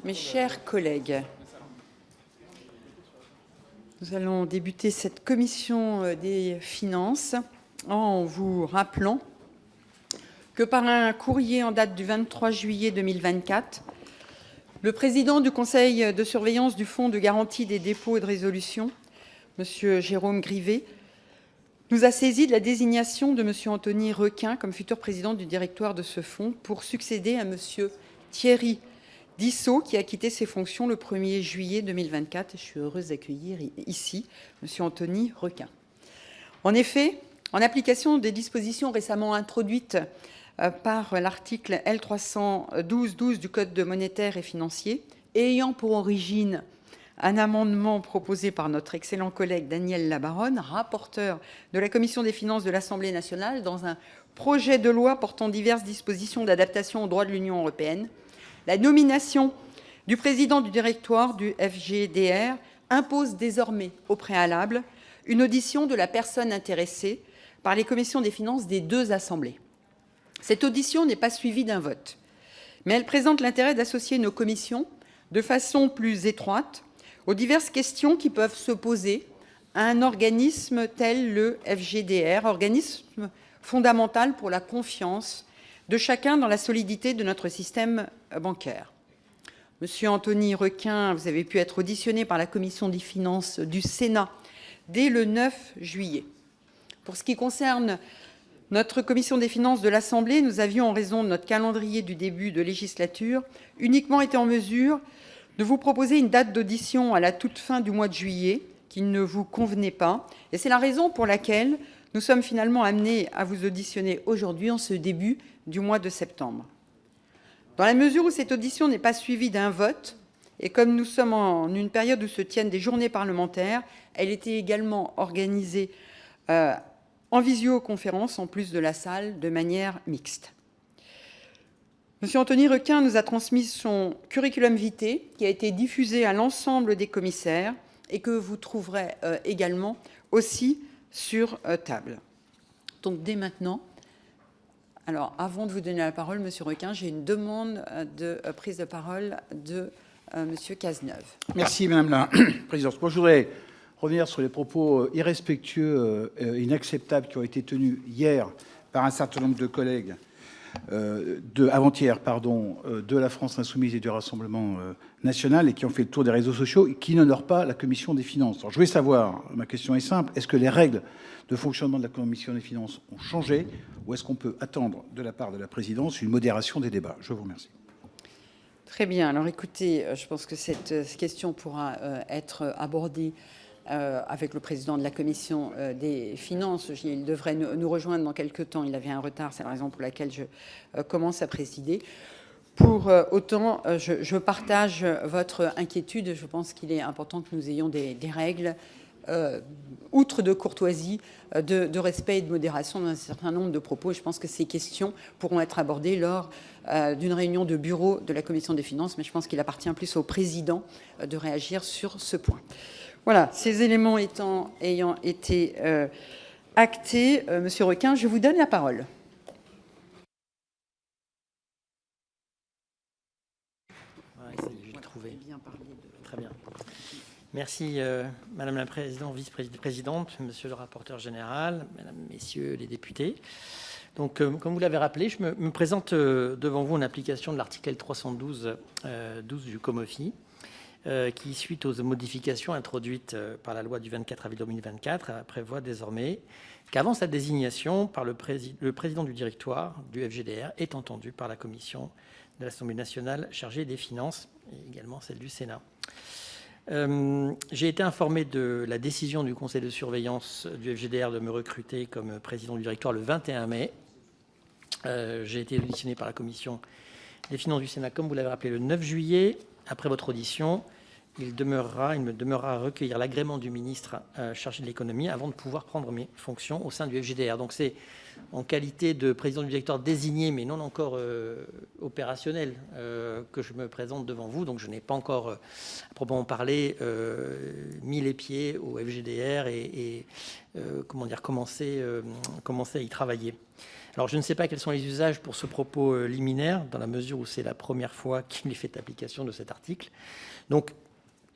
Mes chers collègues, nous allons débuter cette commission des finances en vous rappelant que par un courrier en date du 23 juillet 2024, le président du conseil de surveillance du Fonds de garantie des dépôts et de résolution, M. Jérôme Grivet, nous a saisi de la désignation de M. Anthony Requin comme futur président du directoire de ce fonds pour succéder à M. Thierry Dissot, qui a quitté ses fonctions le 1er juillet 2024. Je suis heureuse d'accueillir ici M. Anthony Requin. En effet, en application des dispositions récemment introduites par l'article L312-12 du Code monétaire et financier, et ayant pour origine un amendement proposé par notre excellent collègue Daniel Labaronne, rapporteur de la Commission des finances de l'Assemblée nationale, dans un projet de loi portant diverses dispositions d'adaptation au droit de l'Union européenne, la nomination du président du directoire du FGDR impose désormais au préalable une audition de la personne intéressée par les commissions des finances des deux assemblées. Cette audition n'est pas suivie d'un vote, mais elle présente l'intérêt d'associer nos commissions de façon plus étroite aux diverses questions qui peuvent se poser à un organisme tel le FGDR, organisme fondamental pour la confiance de chacun dans la solidité de notre système bancaire. Monsieur Anthony Requin, vous avez pu être auditionné par la Commission des finances du Sénat dès le 9 juillet. Pour ce qui concerne notre Commission des finances de l'Assemblée, nous avions, en raison de notre calendrier du début de législature, uniquement été en mesure de vous proposer une date d'audition à la toute fin du mois de juillet, qui ne vous convenait pas. Et c'est la raison pour laquelle nous sommes finalement amenés à vous auditionner aujourd'hui, en ce début du mois de septembre. Dans la mesure où cette audition n'est pas suivie d'un vote, et comme nous sommes en une période où se tiennent des journées parlementaires, elle était également organisée en visioconférence, en plus de la salle, de manière mixte. Monsieur Anthony Requin nous a transmis son curriculum vitae, qui a été diffusé à l'ensemble des commissaires et que vous trouverez également aussi sur table. Donc dès maintenant, alors avant de vous donner la parole, Monsieur Requin, j'ai une demande de prise de parole de Monsieur Cazeneuve. Merci Madame la Présidente. Moi je voudrais revenir sur les propos irrespectueux et inacceptables qui ont été tenus hier par un certain nombre de collègues, avant-hier, pardon, de la France Insoumise et du Rassemblement national, et qui ont fait le tour des réseaux sociaux et qui n'honorent pas la Commission des finances. Alors, je voulais savoir, ma question est simple, est-ce que les règles de fonctionnement de la Commission des finances ont changé, ou est-ce qu'on peut attendre de la part de la présidence une modération des débats? Je vous remercie. Très bien. Alors écoutez, je pense que cette question pourra être abordée avec le président de la Commission des finances. Il devrait nous rejoindre dans quelques temps. Il avait un retard, c'est la raison pour laquelle je commence à présider. Pour autant, je partage votre inquiétude. Je pense qu'il est important que nous ayons des règles, outre de courtoisie, de respect et de modération dans un certain nombre de propos. Je pense que ces questions pourront être abordées lors d'une réunion de bureau de la Commission des finances, mais je pense qu'il appartient plus au président de réagir sur ce point. Voilà, ces éléments ayant été actés, Monsieur Requin, je vous donne la parole. Très bien. Merci, Madame la Présidente, Vice-Présidente, Monsieur le Rapporteur Général, Mesdames, Messieurs les députés. Donc, comme vous l'avez rappelé, je me présente devant vous en application de l'article L312 du COMOFI, qui, suite aux modifications introduites par la loi du 24 avril 2024, prévoit désormais qu'avant sa désignation par le président du directoire du FGDR est entendu par la commission de l'Assemblée nationale chargée des finances, et également celle du Sénat. J'ai été informé de la décision du conseil de surveillance du FGDR de me recruter comme président du directoire le 21 mai. J'ai été auditionné par la commission des finances du Sénat, comme vous l'avez rappelé, le 9 juillet. Après votre audition, il me demeurera à recueillir l'agrément du ministre chargé de l'économie avant de pouvoir prendre mes fonctions au sein du FGDR. Donc c'est en qualité de président du directoire désigné, mais non encore opérationnel, que je me présente devant vous. Donc je n'ai pas encore, à proprement parler, mis les pieds au FGDR et commencé à y travailler. Alors, je ne sais pas quels sont les usages pour ce propos liminaire, dans la mesure où c'est la première fois qu'il est fait application de cet article. Donc,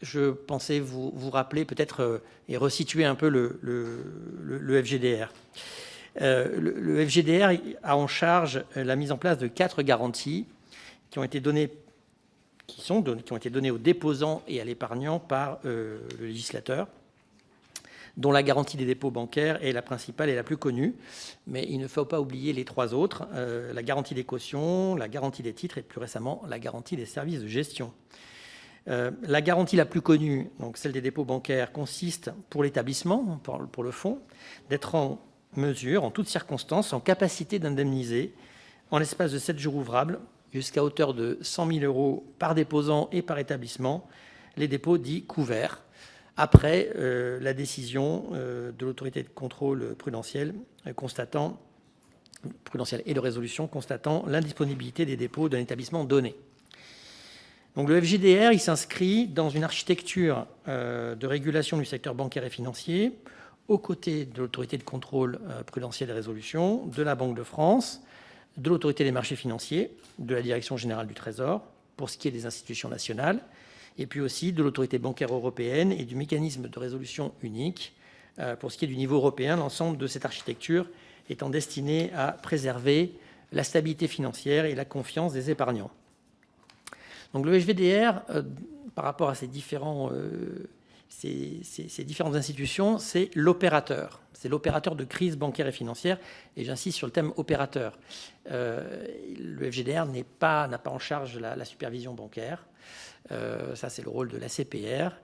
je pensais vous rappeler peut-être et resituer un peu le FGDR. Le FGDR a en charge la mise en place de 4 garanties qui ont été données aux déposants et à l'épargnant par le législateur, dont la garantie des dépôts bancaires est la principale et la plus connue. Mais il ne faut pas oublier les 3 autres, la garantie des cautions, la garantie des titres et plus récemment la garantie des services de gestion. La garantie la plus connue, donc celle des dépôts bancaires, consiste pour l'établissement, pour le fonds, d'être en mesure, en toutes circonstances, en capacité d'indemniser, en l'espace de 7 jours ouvrables, jusqu'à hauteur de 100 000 € par déposant et par établissement, les dépôts dits couverts, après la décision de l'autorité de contrôle prudentiel et de résolution constatant l'indisponibilité des dépôts d'un établissement donné. Donc le FGDR, il s'inscrit dans une architecture de régulation du secteur bancaire et financier, aux côtés de l'autorité de contrôle prudentiel et résolution, de la Banque de France, de l'autorité des marchés financiers, de la Direction générale du Trésor, pour ce qui est des institutions nationales, et puis aussi de l'autorité bancaire européenne et du mécanisme de résolution unique, pour ce qui est du niveau européen, l'ensemble de cette architecture étant destiné à préserver la stabilité financière et la confiance des épargnants. Donc le FGDR, par rapport à ces différentes institutions, c'est l'opérateur. C'est l'opérateur de crise bancaire et financière, et j'insiste sur le thème opérateur. Le FGDR n'a pas en charge la supervision bancaire. Ça, c'est le rôle de l'ACPR.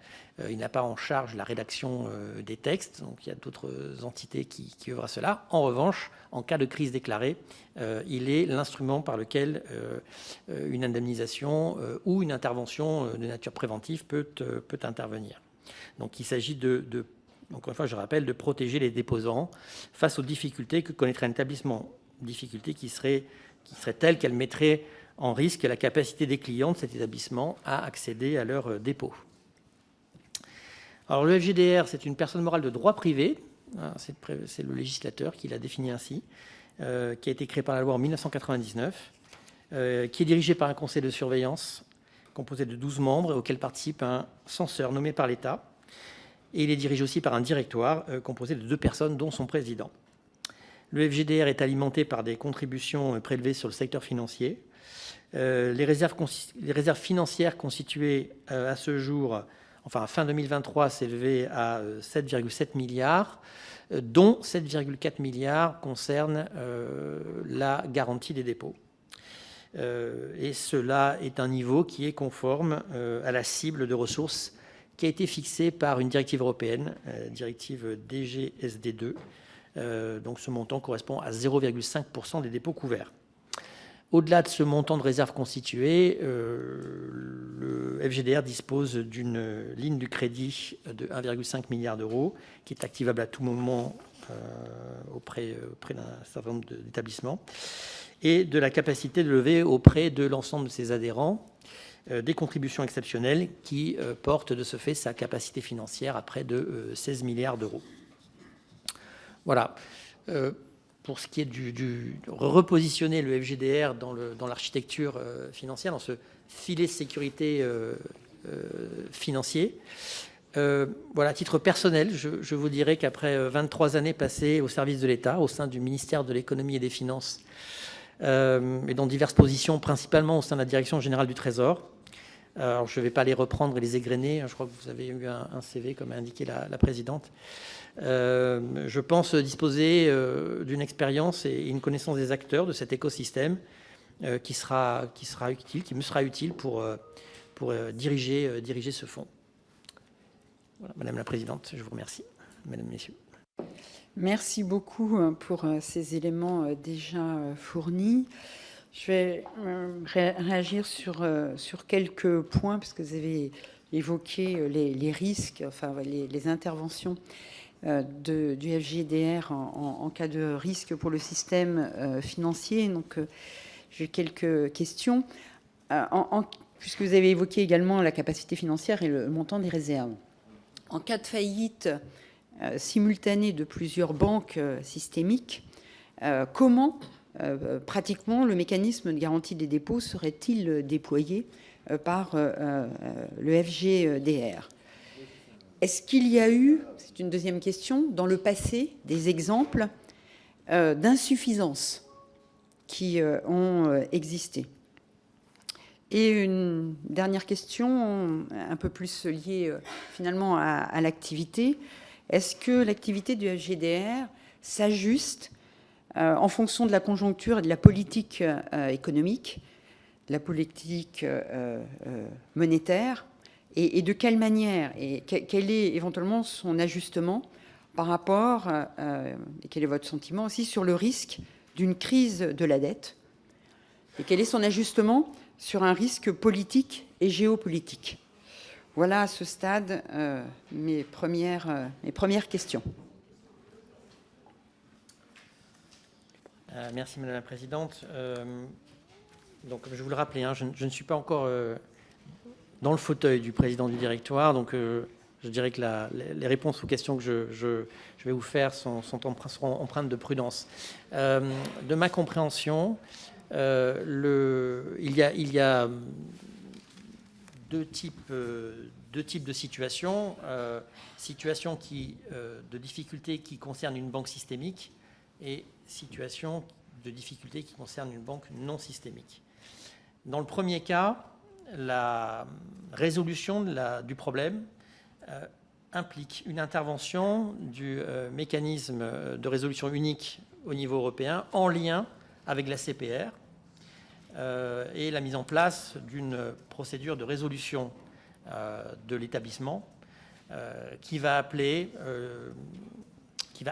Il n'a pas en charge la rédaction des textes, donc il y a d'autres entités qui œuvrent à cela. En revanche, en cas de crise déclarée, il est l'instrument par lequel une indemnisation ou une intervention de nature préventive peut intervenir. Donc il s'agit encore une fois, je rappelle, de protéger les déposants face aux difficultés que connaîtrait un établissement, difficultés qui seraient telles qu'elles mettraient en risque la capacité des clients de cet établissement à accéder à leurs dépôts. Alors le FGDR, c'est une personne morale de droit privé, c'est le législateur qui l'a défini ainsi, qui a été créé par la loi en 1999, qui est dirigé par un conseil de surveillance composé de 12 membres auquel participe un censeur nommé par l'État. Et il est dirigé aussi par un directoire composé de 2 personnes, dont son président. Le FGDR est alimenté par des contributions prélevées sur le secteur financier. Les réserves financières constituées à ce jour, enfin à fin 2023, s'élevaient à 7,7 milliards, dont 7,4 milliards concernent la garantie des dépôts. Et cela est un niveau qui est conforme à la cible de ressources qui a été fixée par une directive européenne, directive DGSD2. Donc ce montant correspond à 0,5% des dépôts couverts. Au-delà de ce montant de réserve constitué, le FGDR dispose d'une ligne du crédit de 1,5 milliard d'euros qui est activable à tout moment auprès d'un certain nombre d'établissements et de la capacité de lever auprès de l'ensemble de ses adhérents des contributions exceptionnelles qui portent de ce fait sa capacité financière à près de 16 milliards d'euros. Voilà. Pour ce qui est de repositionner le FGDR dans l'architecture financière, dans ce filet de sécurité financier. Voilà, à titre personnel, je vous dirais qu'après 23 années passées au service de l'État, au sein du ministère de l'Économie et des Finances, et dans diverses positions, principalement au sein de la Direction générale du Trésor. Alors, je ne vais pas les reprendre et les égrener. Je crois que vous avez eu un CV, comme a indiqué la présidente. Je pense disposer d'une expérience et une connaissance des acteurs de cet écosystème qui me sera utile pour diriger ce fonds. Voilà, Madame la Présidente, je vous remercie. Mesdames, Messieurs. Merci beaucoup pour ces éléments déjà fournis. Je vais réagir sur quelques points, parce que vous avez évoqué les risques, enfin les interventions du FGDR en cas de risque pour le système financier. Donc, j'ai quelques questions. Puisque vous avez évoqué également la capacité financière et le montant des réserves. En cas de faillite simultanée de plusieurs banques systémiques, comment pratiquement, le mécanisme de garantie des dépôts serait-il déployé par le FGDR? Est-ce qu'il y a eu, c'est une deuxième question, dans le passé, des exemples d'insuffisance qui ont existé? Et une dernière question, un peu plus liée finalement à l'activité. Est-ce que l'activité du FGDR s'ajuste en fonction de la conjoncture et de la politique économique, de la politique monétaire, et de quelle manière, et quel est éventuellement son ajustement par rapport, et quel est votre sentiment aussi sur le risque d'une crise de la dette, et quel est son ajustement sur un risque politique et géopolitique? Voilà à ce stade mes premières questions. Merci Madame la Présidente. Donc, comme je vous le rappelais, hein, je ne suis pas encore dans le fauteuil du président du directoire, donc je dirais que les réponses aux questions que je vais vous faire seront empreintes de prudence. De ma compréhension, il y a deux types de situations. Situations de difficultés qui concernent une banque systémique et situations de difficultés qui concernent une banque non systémique. Dans le premier cas, la résolution du problème implique une intervention du mécanisme de résolution unique au niveau européen en lien avec la CPR et la mise en place d'une procédure de résolution de l'établissement qui va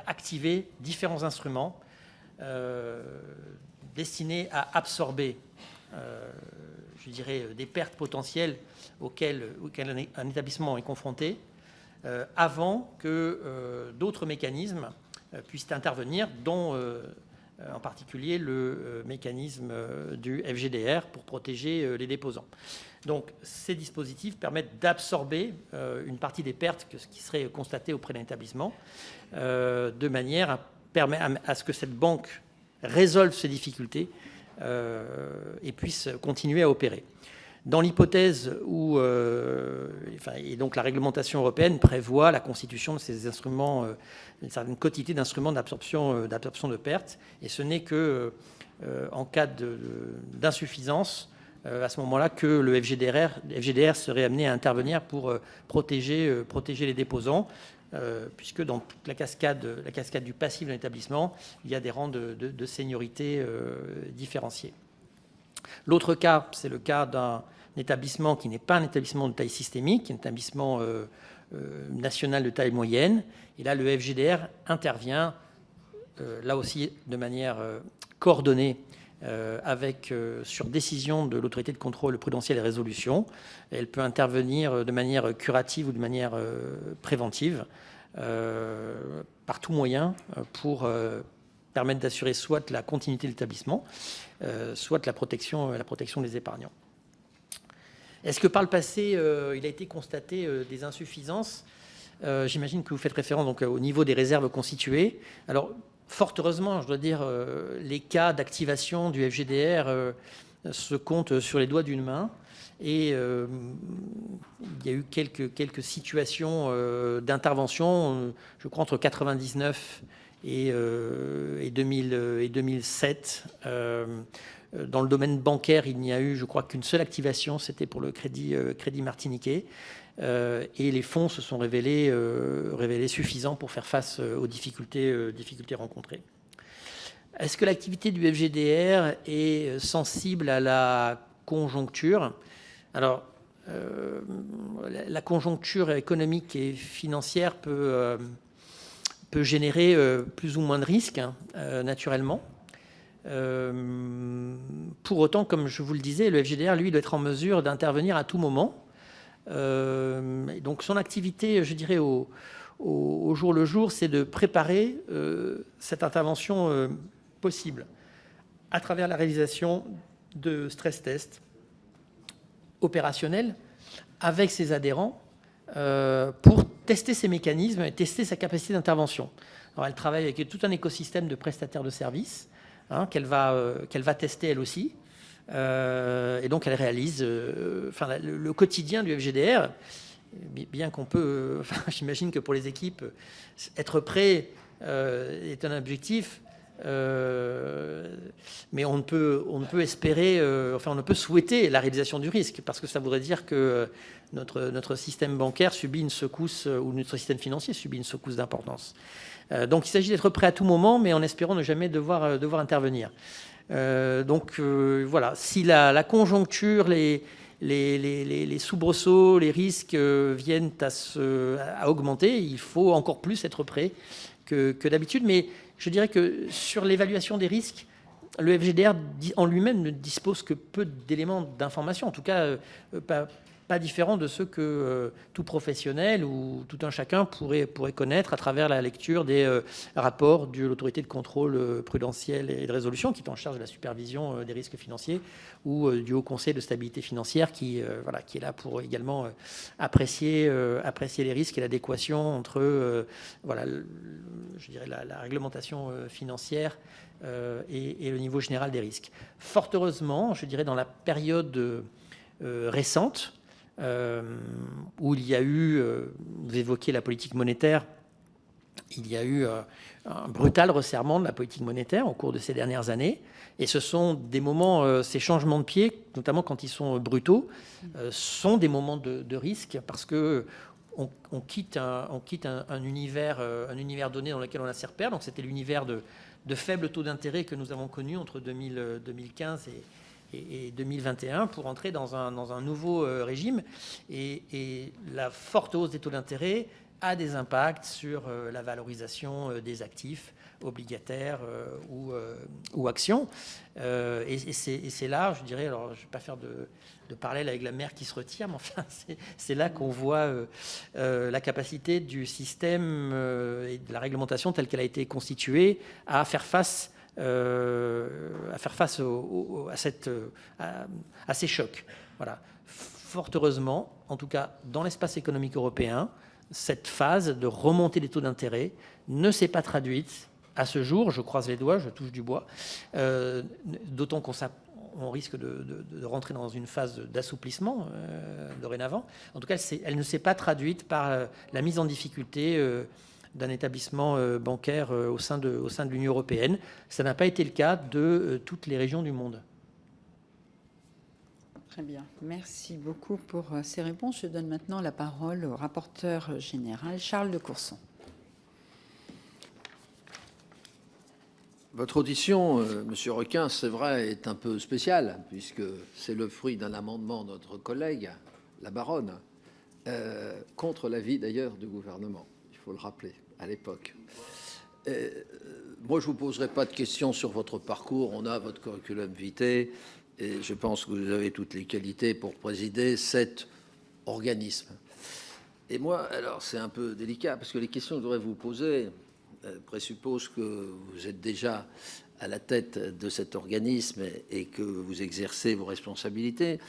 activer différents instruments destinés à absorber je dirais, des pertes potentielles auxquelles un établissement est confronté avant que d'autres mécanismes puissent intervenir, dont en particulier le mécanisme du FGDR pour protéger les déposants. Donc ces dispositifs permettent d'absorber une partie des pertes qui seraient constatées auprès d'un établissement de manière à ce que cette banque résolve ses difficultés et puisse continuer à opérer. Dans l'hypothèse où et donc la réglementation européenne prévoit la constitution de ces instruments, une certaine quantité d'instruments d'absorption de pertes, et ce n'est que en cas d'insuffisance, à ce moment-là, que le FGDR serait amené à intervenir pour protéger les déposants, puisque dans toute la cascade du passif de l'établissement, il y a des rangs de seniorité différenciés. L'autre cas, c'est le cas d'un établissement qui n'est pas un établissement de taille systémique, un établissement national de taille moyenne. Et là, le FGDR intervient, là aussi de manière coordonnée, sur décision de l'autorité de contrôle prudentiel et résolution. Elle peut intervenir de manière curative ou de manière préventive, par tout moyen, pour permettre d'assurer soit la continuité de l'établissement, soit la protection des épargnants. Est-ce que par le passé, il a été constaté des insuffisances? J'imagine que vous faites référence donc, au niveau des réserves constituées. Alors, fort heureusement, je dois dire, les cas d'activation du FGDR se comptent sur les doigts d'une main. Et il y a eu quelques situations d'intervention, je crois, entre 1999 et 2007. Dans le domaine bancaire, il n'y a eu, je crois, qu'une seule activation, c'était pour le crédit martiniquais. Et les fonds se sont révélés suffisants pour faire face aux difficultés rencontrées. Est-ce que l'activité du FGDR est sensible à la conjoncture? Alors, la conjoncture économique et financière peut générer plus ou moins de risques, naturellement. Pour autant, comme je vous le disais, le FGDR, lui, doit être en mesure d'intervenir à tout moment. Donc son activité, je dirais, au jour le jour, c'est de préparer cette intervention possible à travers la réalisation de stress tests opérationnels avec ses adhérents pour tester ses mécanismes et tester sa capacité d'intervention. Alors elle travaille avec tout un écosystème de prestataires de services qu'elle va tester elle aussi. Et donc elle réalise le quotidien du FGDR, bien qu'on peut, j'imagine que pour les équipes, être prêt est un objectif, mais on ne peut espérer, on ne peut souhaiter la réalisation du risque, parce que ça voudrait dire que notre système bancaire subit une secousse, ou notre système financier subit une secousse d'importance. Donc il s'agit d'être prêt à tout moment, mais en espérant ne jamais devoir intervenir. Voilà, si la conjoncture, les soubresauts, les risques viennent à augmenter, il faut encore plus être prêt que d'habitude. Mais je dirais que sur l'évaluation des risques, le FGDR en lui-même ne dispose que peu d'éléments d'information, en tout cas pas différents de ceux que tout professionnel ou tout un chacun pourrait connaître à travers la lecture des rapports de l'autorité de contrôle prudentiel et de résolution, qui est en charge de la supervision des risques financiers, ou du Haut Conseil de stabilité financière, qui est là pour également apprécier les risques et l'adéquation entre je dirais la réglementation financière et le niveau général des risques. Fort heureusement, je dirais, dans la période récente, où il y a eu, vous évoquez la politique monétaire, il y a eu un brutal resserrement de la politique monétaire au cours de ces dernières années. Et ce sont des moments, ces changements de pied, notamment quand ils sont brutaux, sont des moments de risque, parce que on quitte un univers donné dans lequel on a ses repères. Donc c'était l'univers de faibles taux d'intérêt que nous avons connu entre 2015 et 2021 pour entrer dans un nouveau régime. Et la forte hausse des taux d'intérêt a des impacts sur la valorisation des actifs obligataires ou actions. Et c'est là, je dirais, alors je ne vais pas faire de parallèle avec la mer qui se retire, mais enfin, c'est là qu'on voit la capacité du système et de la réglementation telle qu'elle a été constituée à faire face à ces chocs. Voilà. Fort heureusement, en tout cas dans l'espace économique européen, cette phase de remontée des taux d'intérêt ne s'est pas traduite à ce jour, je croise les doigts, je touche du bois, d'autant qu'on risque de rentrer dans une phase d'assouplissement dorénavant. En tout cas, elle ne s'est pas traduite par la mise en difficulté d'un établissement bancaire au sein de l'Union européenne. Ça n'a pas été le cas de toutes les régions du monde. Très bien. Merci beaucoup pour ces réponses. Je donne maintenant la parole au rapporteur général, Charles de Courson. Votre audition, Monsieur Requin, c'est vrai, est un peu spéciale, puisque c'est le fruit d'un amendement de notre collègue, la baronne, contre l'avis d'ailleurs du gouvernement, il faut le rappeler, à l'époque. Moi, je ne vous poserai pas de questions sur votre parcours, on a votre curriculum vitae, et je pense que vous avez toutes les qualités pour présider cet organisme. Et moi, alors c'est un peu délicat, parce que les questions que je voudrais vous poser présupposent que vous êtes déjà à la tête de cet organisme et que vous exercez vos responsabilités.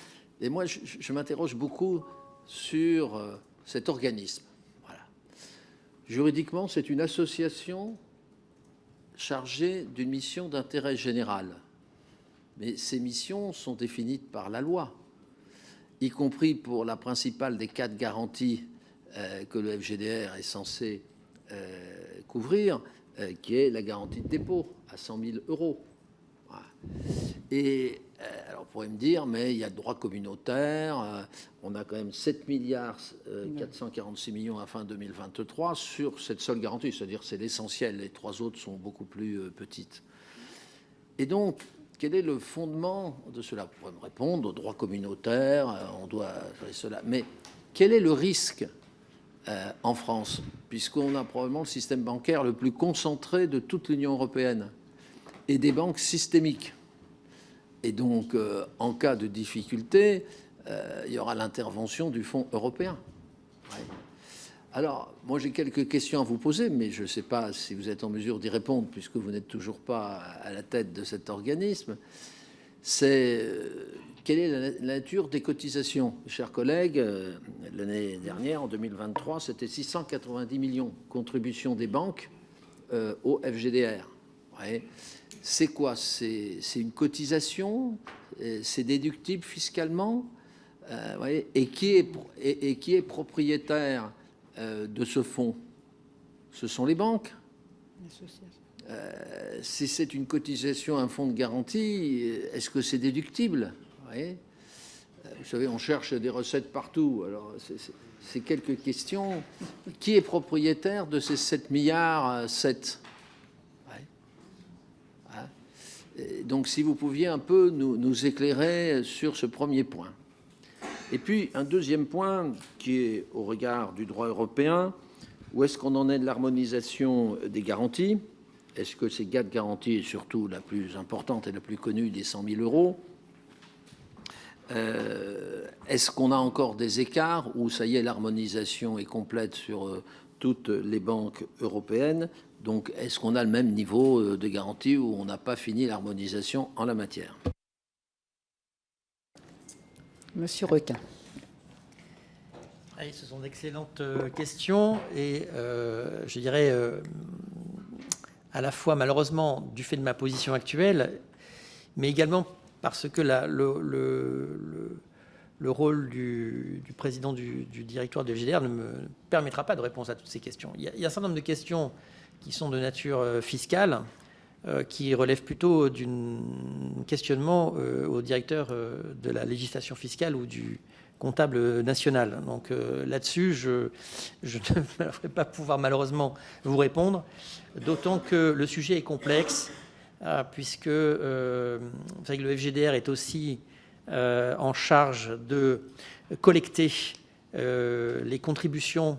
Et moi, je m'interroge beaucoup sur cet organisme. Voilà. Juridiquement, c'est une association chargée d'une mission d'intérêt général. Mais ces missions sont définies par la loi, y compris pour la principale des 4 garanties que le FGDR est censé couvrir, qui est la garantie de dépôt à 100 000 euros. Voilà. Et alors, on pourrait me dire, mais il y a le droit communautaire, on a quand même 7 milliards 446 millions à fin 2023 sur cette seule garantie, c'est-à-dire c'est l'essentiel, les 3 autres sont beaucoup plus petites. Et donc, quel est le fondement de cela? Vous pourrez me répondre, au droit communautaire, on doit faire cela, mais quel est le risque en France, puisqu'on a probablement le système bancaire le plus concentré de toute l'Union européenne et des banques systémiques. Et donc, en cas de difficulté, il y aura l'intervention du Fonds européen. Ouais. Alors, moi, j'ai quelques questions à vous poser, mais je ne sais pas si vous êtes en mesure d'y répondre, puisque vous n'êtes toujours pas à la tête de cet organisme. C'est quelle est la nature des cotisations? Chers collègues, l'année dernière, en 2023, c'était 690 millions de contributions des banques au FGDR. Ouais. C'est quoi? C'est une cotisation? C'est déductible fiscalement? Ouais. Et qui est propriétaire de ce fonds? Ce sont les banques. Si c'est une cotisation, un fonds de garantie, est-ce que c'est déductible? Ouais. Vous savez, on cherche des recettes partout. Alors, c'est quelques questions. Qui est propriétaire de ces 7 milliards 7? Donc, si vous pouviez un peu nous éclairer sur ce premier point. Et puis, un deuxième point qui est au regard du droit européen, où est-ce qu'on en est de l'harmonisation des garanties? Est-ce que ces 4 garanties, et surtout la plus importante et la plus connue des 100 000 euros, est-ce qu'on a encore des écarts où, ça y est, l'harmonisation est complète sur toutes les banques européennes? Donc, est-ce qu'on a le même niveau de garantie où on n'a pas fini l'harmonisation en la matière? Monsieur Requin. Oui, ce sont d'excellentes questions et je dirais à la fois malheureusement du fait de ma position actuelle, mais également parce que le rôle du président du directoire de FGDR ne me permettra pas de répondre à toutes ces questions. Il y a un certain nombre de questions qui sont de nature fiscale, qui relèvent plutôt d'un questionnement au directeur de la législation fiscale ou du comptable national. Donc là-dessus, je ne me ferai pas pouvoir malheureusement vous répondre, d'autant que le sujet est complexe, puisque vous savez que le FGDR est aussi en charge de collecter les contributions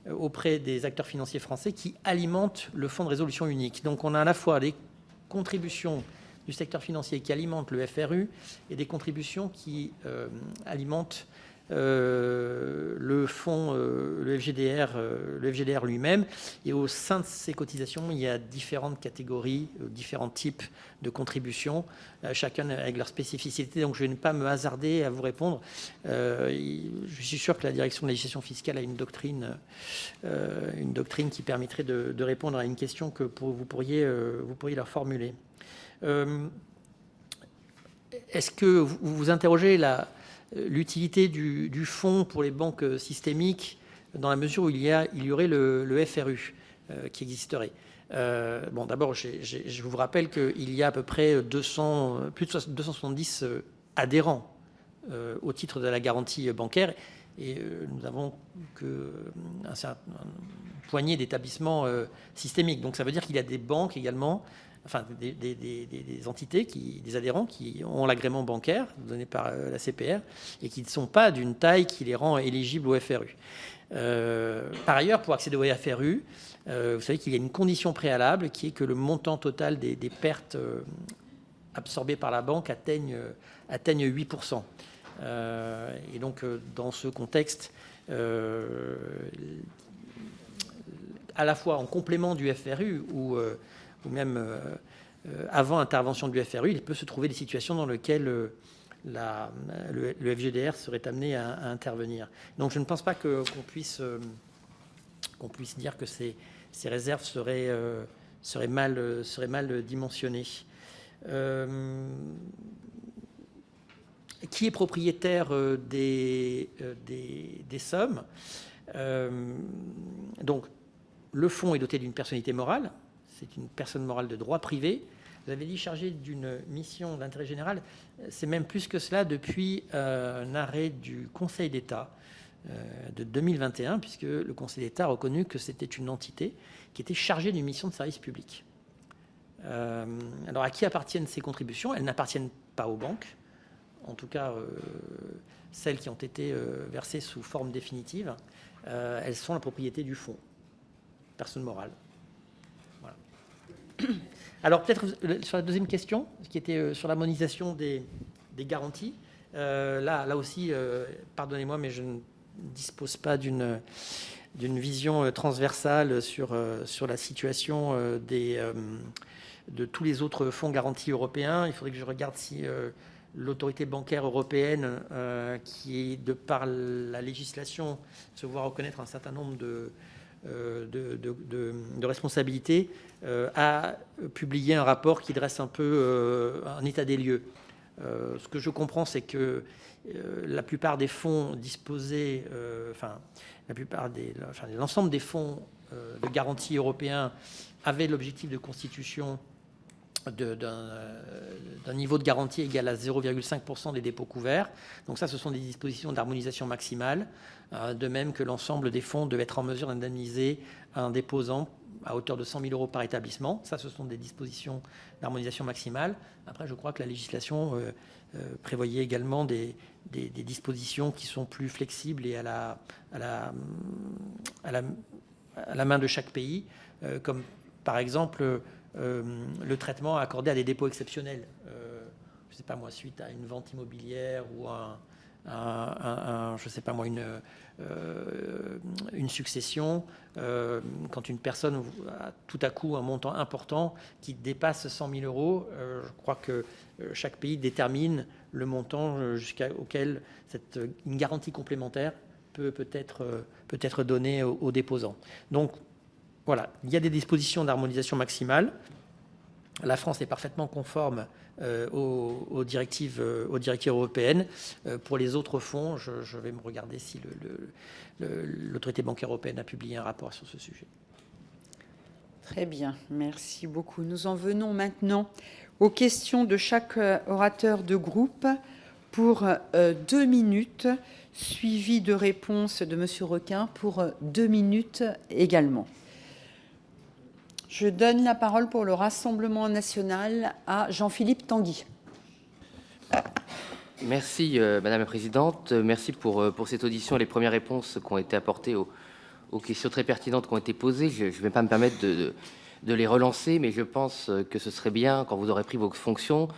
auprès des acteurs financiers français qui alimentent le fonds de résolution unique. Donc on a à la fois des contributions du secteur financier qui alimentent le FRU et des contributions qui alimentent le fonds, le FGDR lui-même. Et au sein de ces cotisations, il y a différentes catégories, différents types de contributions, chacun avec leur spécificité. Donc je ne vais pas me hasarder à vous répondre. Je suis sûr que la direction de la législation fiscale a une doctrine qui permettrait de répondre à une question que vous pourriez leur formuler. Est-ce que vous vous interrogez l'utilité du fonds pour les banques systémiques dans la mesure où il y aurait le FRU qui existerait? Bon, d'abord, je vous rappelle qu'il y a à peu près plus de 270 adhérents au titre de la garantie bancaire et nous avons une poignée d'établissements systémiques. Donc ça veut dire qu'il y a des banques également, enfin des entités, des adhérents qui ont l'agrément bancaire donné par la CPR et qui ne sont pas d'une taille qui les rend éligibles au FRU. Par ailleurs, pour accéder au FRU, vous savez qu'il y a une condition préalable qui est que le montant total des pertes absorbées par la banque atteigne 8%. Et donc, dans ce contexte, à la fois en complément du FRU ou même avant intervention du FRU, il peut se trouver des situations dans lesquelles le FGDR serait amené à intervenir. Donc je ne pense pas qu'on puisse dire que ces réserves seraient mal dimensionnées. Qui est propriétaire des sommes? Donc le fonds est doté d'une personnalité morale. C'est une personne morale de droit privé. Vous avez dit chargée d'une mission d'intérêt général. C'est même plus que cela depuis un arrêt du Conseil d'État de 2021, puisque le Conseil d'État a reconnu que c'était une entité qui était chargée d'une mission de service public. Alors, à qui appartiennent ces contributions? Elles n'appartiennent pas aux banques, en tout cas celles qui ont été versées sous forme définitive. Elles sont la propriété du fonds, personne morale. Voilà. Alors, peut-être sur la deuxième question, qui était sur l'harmonisation des garanties, là aussi, pardonnez-moi, mais je ne dispose pas d'une vision transversale sur la situation de tous les autres fonds garantis européens. Il faudrait que je regarde si l'autorité bancaire européenne, qui, de par la législation, se voit reconnaître un certain nombre de responsabilité a publié un rapport qui dresse un peu un état des lieux. Ce que je comprends, c'est que la plupart des fonds disposés, l'ensemble des fonds de garantie européens avaient l'objectif de constitution d'un niveau de garantie égal à 0,5% des dépôts couverts. Donc ça, ce sont des dispositions d'harmonisation maximale, de même que l'ensemble des fonds devaient être en mesure d'indemniser un déposant à hauteur de 100 000 euros par établissement. Ça, ce sont des dispositions d'harmonisation maximale. Après, je crois que la législation prévoyait également des dispositions qui sont plus flexibles et à la main de chaque pays, comme par exemple le traitement accordé à des dépôts exceptionnels. Je ne sais pas moi, suite à une vente immobilière ou je sais pas moi, une succession, quand une personne a tout à coup un montant important qui dépasse 100 000 euros, je crois que chaque pays détermine le montant jusqu'auquel une garantie complémentaire peut être donnée aux déposants. Donc voilà, il y a des dispositions d'harmonisation maximale. La France est parfaitement conforme aux directives européennes. Pour les autres fonds, je vais me regarder si l'autorité bancaire européenne a publié un rapport sur ce sujet. Très bien, merci beaucoup. Nous en venons maintenant aux questions de chaque orateur de groupe pour 2 minutes, suivi de réponses de M. Requin pour 2 minutes également. Je donne la parole pour le Rassemblement national à Jean-Philippe Tanguy. Merci Madame la Présidente. Merci pour cette audition et les premières réponses qui ont été apportées aux questions très pertinentes qui ont été posées. Je ne vais pas me permettre de les relancer, mais je pense que ce serait bien, quand vous aurez pris vos fonctions,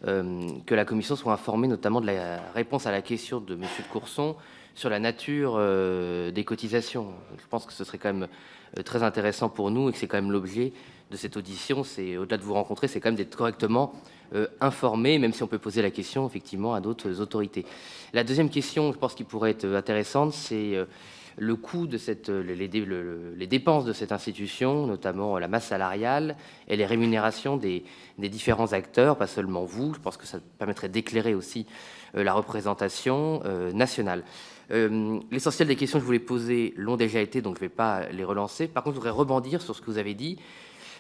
que la Commission soit informée notamment de la réponse à la question de M. de Courson sur la nature des cotisations. Je pense que ce serait quand même très intéressant pour nous et que c'est quand même l'objet de cette audition. C'est au-delà de vous rencontrer, c'est quand même d'être correctement informé, même si on peut poser la question effectivement à d'autres autorités. La deuxième question, je pense, qui pourrait être intéressante, c'est le coût de les dépenses de cette institution, notamment la masse salariale et les rémunérations des différents acteurs, pas seulement vous. Je pense que ça permettrait d'éclairer aussi la représentation nationale. L'essentiel des questions que je voulais poser l'ont déjà été, donc je ne vais pas les relancer. Par contre, je voudrais rebondir sur ce que vous avez dit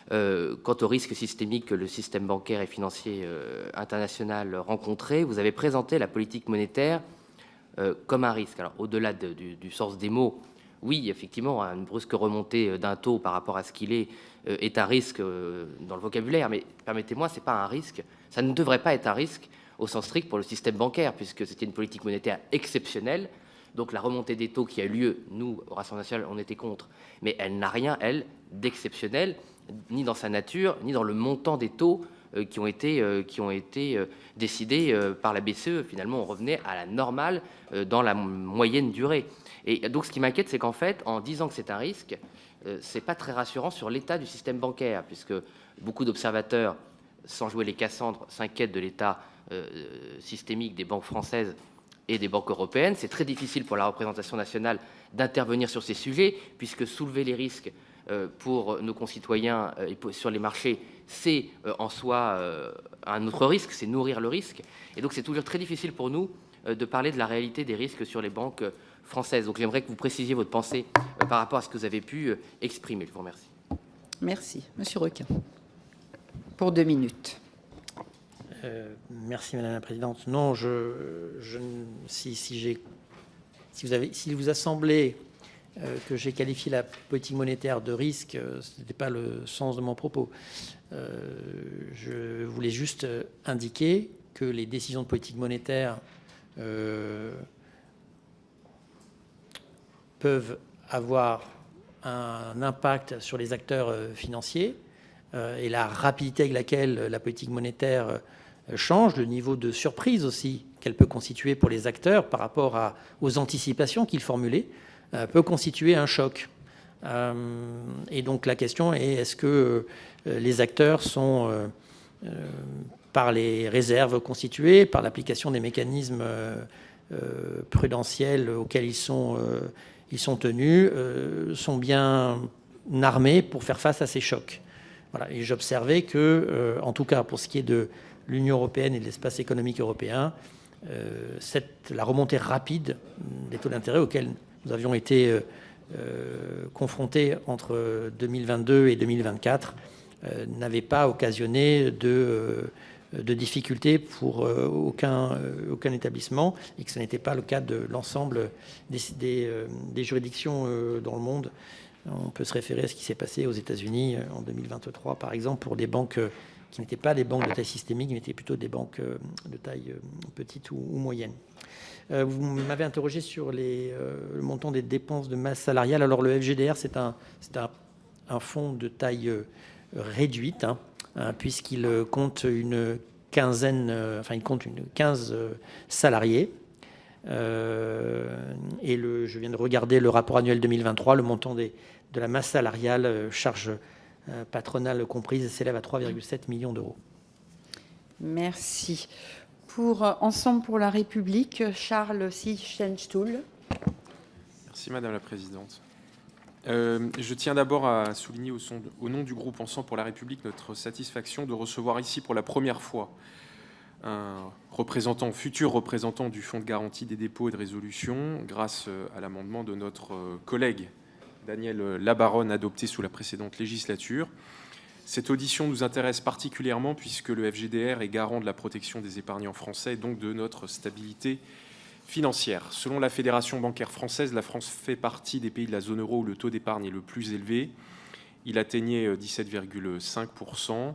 quant au risque systémique que le système bancaire et financier international rencontrait. Vous avez présenté la politique monétaire comme un risque. Alors, au-delà du sens des mots, oui, effectivement, une brusque remontée d'un taux par rapport à ce qu'il est un risque dans le vocabulaire, mais permettez-moi, c'est pas un risque. Ça ne devrait pas être un risque au sens strict pour le système bancaire, puisque c'était une politique monétaire exceptionnelle. Donc la remontée des taux qui a eu lieu, nous, au Rassemblement national, on était contre, mais elle n'a rien, elle, d'exceptionnel, ni dans sa nature, ni dans le montant des taux qui ont été décidés par la BCE. Finalement, on revenait à la normale dans la moyenne durée. Et donc, ce qui m'inquiète, c'est qu'en fait, en disant que c'est un risque, c'est pas très rassurant sur l'état du système bancaire, puisque beaucoup d'observateurs, sans jouer les Cassandres, s'inquiètent de l'état systémique des banques françaises et des banques européennes. C'est très difficile pour la représentation nationale d'intervenir sur ces sujets, puisque soulever les risques pour nos concitoyens et sur les marchés, c'est en soi un autre risque, c'est nourrir le risque. Et donc c'est toujours très difficile pour nous de parler de la réalité des risques sur les banques françaises. Donc j'aimerais que vous précisiez votre pensée par rapport à ce que vous avez pu exprimer. Je vous remercie. Merci. Monsieur Requin, pour 2 minutes. Merci Madame la Présidente. Non, s'il vous a semblé que j'ai qualifié la politique monétaire de risque, ce n'était pas le sens de mon propos. Je voulais juste indiquer que les décisions de politique monétaire peuvent avoir un impact sur les acteurs financiers et la rapidité avec laquelle la politique monétaire change, le niveau de surprise aussi qu'elle peut constituer pour les acteurs par rapport aux anticipations qu'ils formulaient, peut constituer un choc. Et donc la question est, est-ce que les acteurs sont, par les réserves constituées, par l'application des mécanismes prudentiels auxquels ils ils sont tenus, sont bien armés pour faire face à ces chocs. Voilà. Et j'observais que, en tout cas pour ce qui est de l'Union européenne et de l'espace économique européen, la remontée rapide des taux d'intérêt auxquels nous avions été confrontés entre 2022 et 2024 n'avait pas occasionné de difficultés pour aucun établissement, et que ce n'était pas le cas de l'ensemble des juridictions dans le monde. On peut se référer à ce qui s'est passé aux États-Unis en 2023, par exemple, pour des banques qui n'étaient pas des banques de taille systémique, mais étaient plutôt des banques de taille petite ou moyenne. Vous m'avez interrogé sur le montant des dépenses de masse salariale. Alors le FGDR, c'est un fonds de taille réduite, puisqu'il compte une 15 salariés. Et je viens de regarder le rapport annuel 2023, le montant de la masse salariale, charge patronale comprise, s'élève à 3,7 millions d'euros. Merci. Pour Ensemble pour la République, Charles Siechenstuhl. Merci Madame la Présidente. Je tiens d'abord à souligner au nom du groupe Ensemble pour la République notre satisfaction de recevoir ici pour la première fois un futur représentant du Fonds de garantie des dépôts et de résolution, grâce à l'amendement de notre collègue Daniel Labaronne, adopté sous la précédente législature. Cette audition nous intéresse particulièrement puisque le FGDR est garant de la protection des épargnants français et donc de notre stabilité financière. Selon la Fédération bancaire française, la France fait partie des pays de la zone euro où le taux d'épargne est le plus élevé. Il atteignait 17,5%.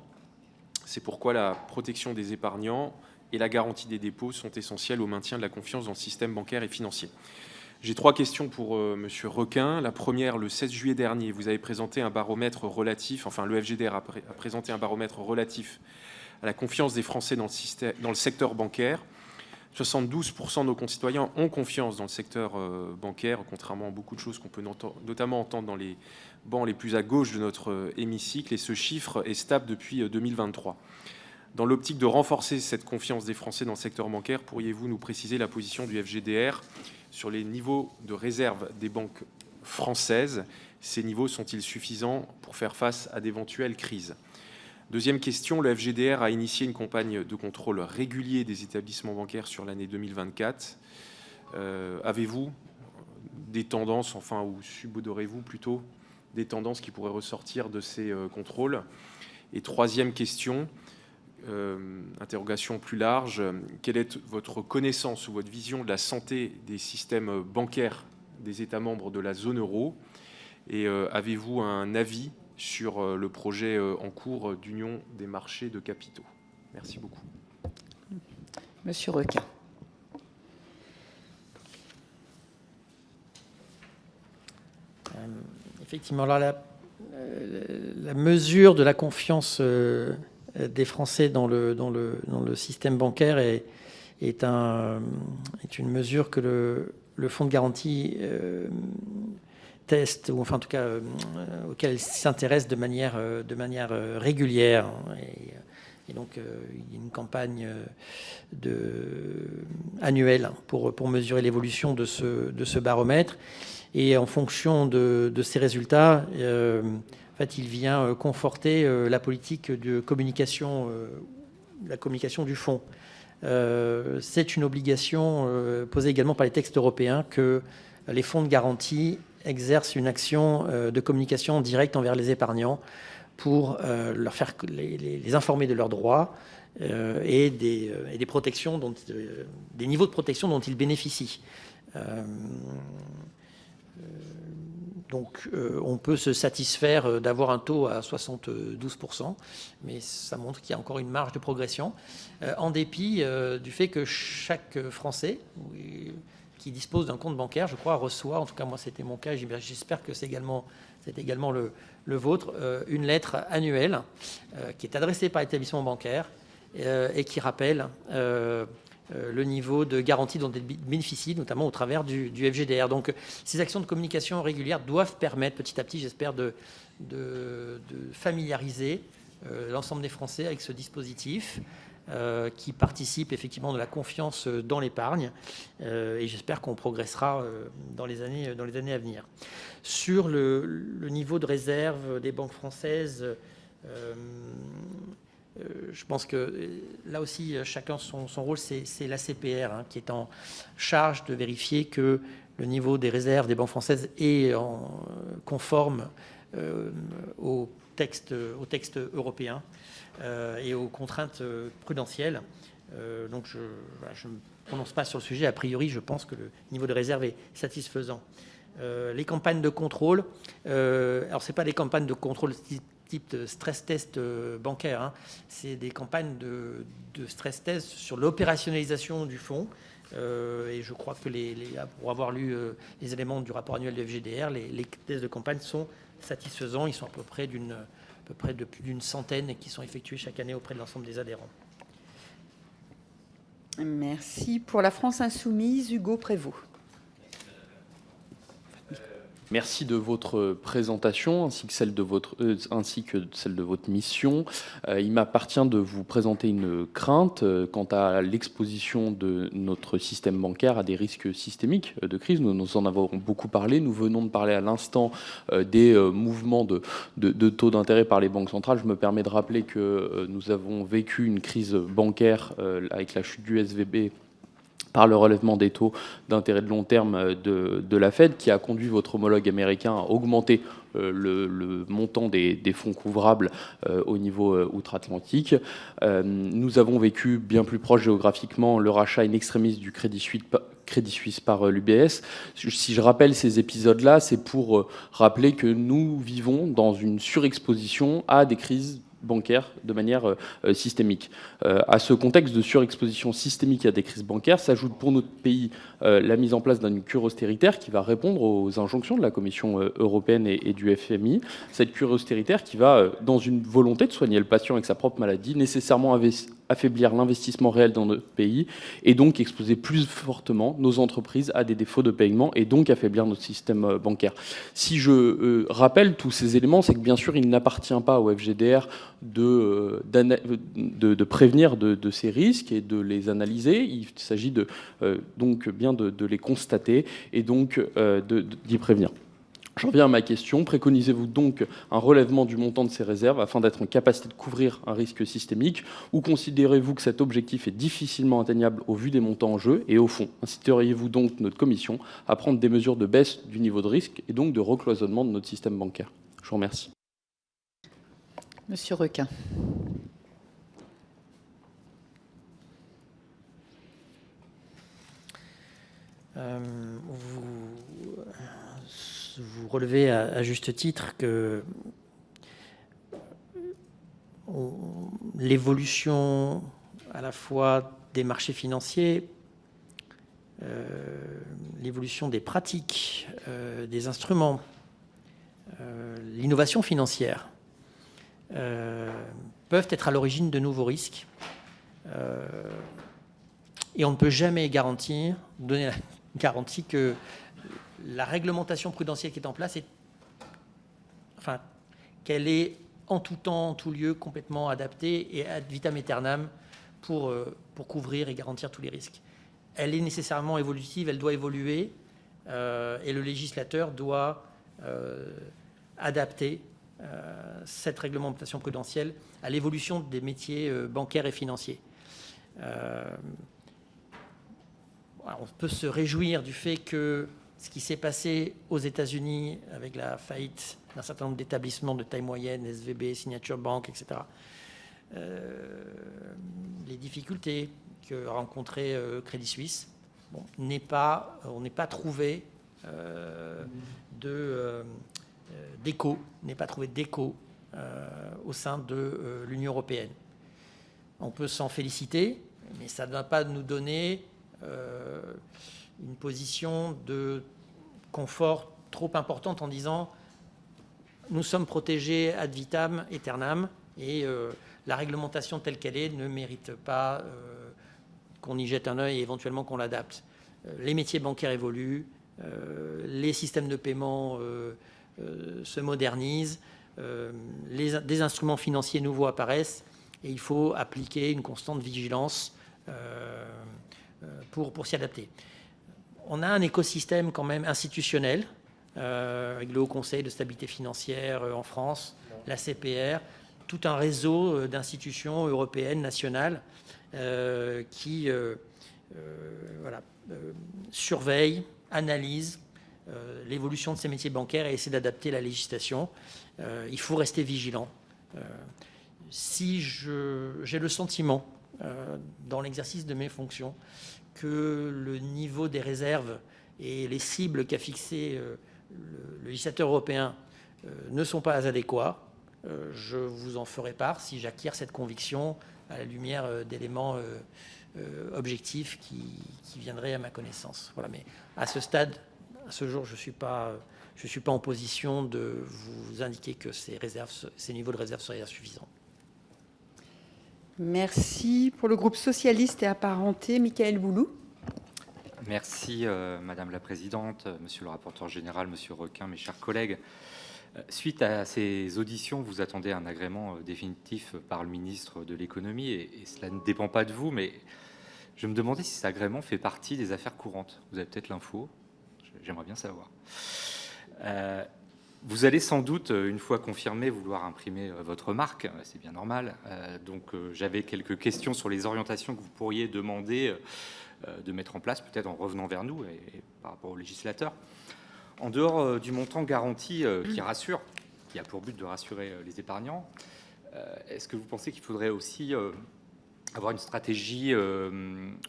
C'est pourquoi la protection des épargnants et la garantie des dépôts sont essentielles au maintien de la confiance dans le système bancaire et financier. J'ai 3 questions pour Monsieur Requin. La première, le 16 juillet dernier, vous avez présenté un baromètre relatif, enfin le FGDR a présenté un baromètre relatif à la confiance des Français dans le secteur bancaire. 72% de nos concitoyens ont confiance dans le secteur bancaire, contrairement à beaucoup de choses qu'on peut notamment entendre dans les bancs les plus à gauche de notre hémicycle, et ce chiffre est stable depuis 2023. Dans l'optique de renforcer cette confiance des Français dans le secteur bancaire, pourriez-vous nous préciser la position du FGDR sur les niveaux de réserve des banques françaises? Ces niveaux sont-ils suffisants pour faire face à d'éventuelles crises? Deuxième question, le FGDR a initié une campagne de contrôle régulier des établissements bancaires sur l'année 2024. Avez-vous des tendances, ou subodorez-vous plutôt des tendances qui pourraient ressortir de ces contrôles? Et troisième question, interrogation plus large, quelle est votre connaissance ou votre vision de la santé des systèmes bancaires des États membres de la zone euro? Et avez-vous un avis sur le projet en cours d'union des marchés de capitaux? Merci beaucoup. Monsieur Requin. Effectivement, alors la mesure de la confiance des Français dans le système bancaire est une mesure que le fonds de garantie teste, ou enfin en tout cas auquel il s'intéresse de manière régulière. Et donc il y a une campagne annuelle pour mesurer l'évolution de ce baromètre. Et en fonction de ces résultats, en fait, il vient conforter la politique de communication, la communication du fonds. C'est une obligation posée également par les textes européens que les fonds de garantie exercent une action de communication directe envers les épargnants pour leur faire les informer de leurs droits et des protections des niveaux de protection dont ils bénéficient. Donc on peut se satisfaire d'avoir un taux à 72%, mais ça montre qu'il y a encore une marge de progression, en dépit du fait que chaque Français qui dispose d'un compte bancaire, je crois, reçoit, en tout cas moi c'était mon cas, j'espère que c'est également le vôtre, une lettre annuelle qui est adressée par l'établissement bancaire et qui rappelle le niveau de garantie dont elle bénéficie, notamment au travers du FGDR. Donc ces actions de communication régulières doivent permettre petit à petit, j'espère, de familiariser l'ensemble des Français avec ce dispositif qui participent effectivement de la confiance dans l'épargne. Et j'espère qu'on progressera dans les années à venir. Sur le niveau de réserve des banques françaises, je pense que là aussi, chacun son rôle, c'est l'ACPR qui est en charge de vérifier que le niveau des réserves des banques françaises est conforme au texte européen et aux contraintes prudentielles. Donc je ne me prononce pas sur le sujet. A priori, je pense que le niveau de réserve est satisfaisant. Les campagnes de contrôle, alors ce n'est pas des campagnes de contrôle type de stress test bancaire, c'est des campagnes de stress test sur l'opérationnalisation du fonds. Et je crois que pour avoir lu les éléments du rapport annuel de FGDR, les tests de campagne sont satisfaisants. Ils sont à peu près de plus d'une centaine qui sont effectués chaque année auprès de l'ensemble des adhérents. Merci. Pour la France insoumise, Hugo Prévost. Merci de votre présentation ainsi que celle de votre mission. Il m'appartient de vous présenter une crainte quant à l'exposition de notre système bancaire à des risques systémiques de crise. Nous en avons beaucoup parlé. Nous venons de parler à l'instant des mouvements de taux d'intérêt par les banques centrales. Je me permets de rappeler que nous avons vécu une crise bancaire avec la chute du SVB par le relèvement des taux d'intérêt de long terme de la Fed, qui a conduit votre homologue américain à augmenter le montant des fonds couvrables au niveau outre-Atlantique. Nous avons vécu bien plus proche géographiquement le rachat in extremis du Crédit Suisse par l'UBS. Si je rappelle ces épisodes-là, c'est pour rappeler que nous vivons dans une surexposition à des crises bancaire de manière systémique. À ce contexte de surexposition systémique à des crises bancaires s'ajoute pour notre pays la mise en place d'une cure austéritaire qui va répondre aux injonctions de la Commission européenne et du FMI. Cette cure austéritaire qui va, dans une volonté de soigner le patient avec sa propre maladie, nécessairement affaiblir l'investissement réel dans notre pays et donc exposer plus fortement nos entreprises à des défauts de paiement et donc affaiblir notre système bancaire. Si je rappelle tous ces éléments, c'est que bien sûr, il n'appartient pas au FGDR de prévenir de ces risques et de les analyser. Il s'agit donc bien de les constater et donc d'y prévenir. J'en viens à ma question. Préconisez-vous donc un relèvement du montant de ces réserves afin d'être en capacité de couvrir un risque systémique, ou considérez-vous que cet objectif est difficilement atteignable au vu des montants en jeu? Et au fond, inciteriez-vous donc notre commission à prendre des mesures de baisse du niveau de risque et donc de recloisonnement de notre système bancaire? Je vous remercie. Monsieur Requin. Vous relevez à juste titre que l'évolution à la fois des marchés financiers, l'évolution des pratiques, des instruments, l'innovation financière peuvent être à l'origine de nouveaux risques. Et on ne peut jamais donner la garantie que la réglementation prudentielle qui est en place qu'elle est en tout temps, en tout lieu, complètement adaptée et ad vitam aeternam pour couvrir et garantir tous les risques. Elle est nécessairement évolutive, elle doit évoluer, et le législateur doit adapter cette réglementation prudentielle à l'évolution des métiers bancaires et financiers. On peut se réjouir du fait que ce qui s'est passé aux États-Unis avec la faillite d'un certain nombre d'établissements de taille moyenne, SVB, Signature Bank, etc., les difficultés que rencontrait Crédit Suisse, on n'est pas trouvé d'écho, au sein de l'Union européenne. On peut s'en féliciter, mais ça ne va pas nous donner une position de confort trop importante en disant nous sommes protégés ad vitam aeternam et la réglementation telle qu'elle est ne mérite pas qu'on y jette un œil et éventuellement qu'on l'adapte. Les métiers bancaires évoluent, les systèmes de paiement se modernisent, des instruments financiers nouveaux apparaissent. et il faut appliquer une constante vigilance pour s'y adapter. On a un écosystème quand même institutionnel, avec le Haut Conseil de stabilité financière en France, la CPR, tout un réseau d'institutions européennes, nationales, qui surveillent, analysent l'évolution de ces métiers bancaires et essaient d'adapter la législation. Il faut rester vigilant. Si j'ai le sentiment, dans l'exercice de mes fonctions, que le niveau des réserves et les cibles qu'a fixées le législateur européen ne sont pas adéquats, je vous en ferai part si j'acquiers cette conviction à la lumière d'éléments objectifs qui viendraient à ma connaissance. Voilà, mais à ce stade, à ce jour, je suis pas en position de vous indiquer que ces niveaux de réserve seraient insuffisants. Merci. Pour le groupe socialiste et apparenté, Michaël Boulou. Merci Madame la Présidente, Monsieur le rapporteur général, Monsieur Requin, mes chers collègues. Suite à ces auditions, vous attendez un agrément définitif par le ministre de l'économie et cela ne dépend pas de vous, mais je me demandais si cet agrément fait partie des affaires courantes. Vous avez peut-être l'info, j'aimerais bien savoir. Vous allez sans doute, une fois confirmé, vouloir imprimer votre marque, c'est bien normal. Donc j'avais quelques questions sur les orientations que vous pourriez demander de mettre en place, peut-être en revenant vers nous et par rapport au législateur. En dehors du montant garanti qui rassure, qui a pour but de rassurer les épargnants, est-ce que vous pensez qu'il faudrait aussi avoir une stratégie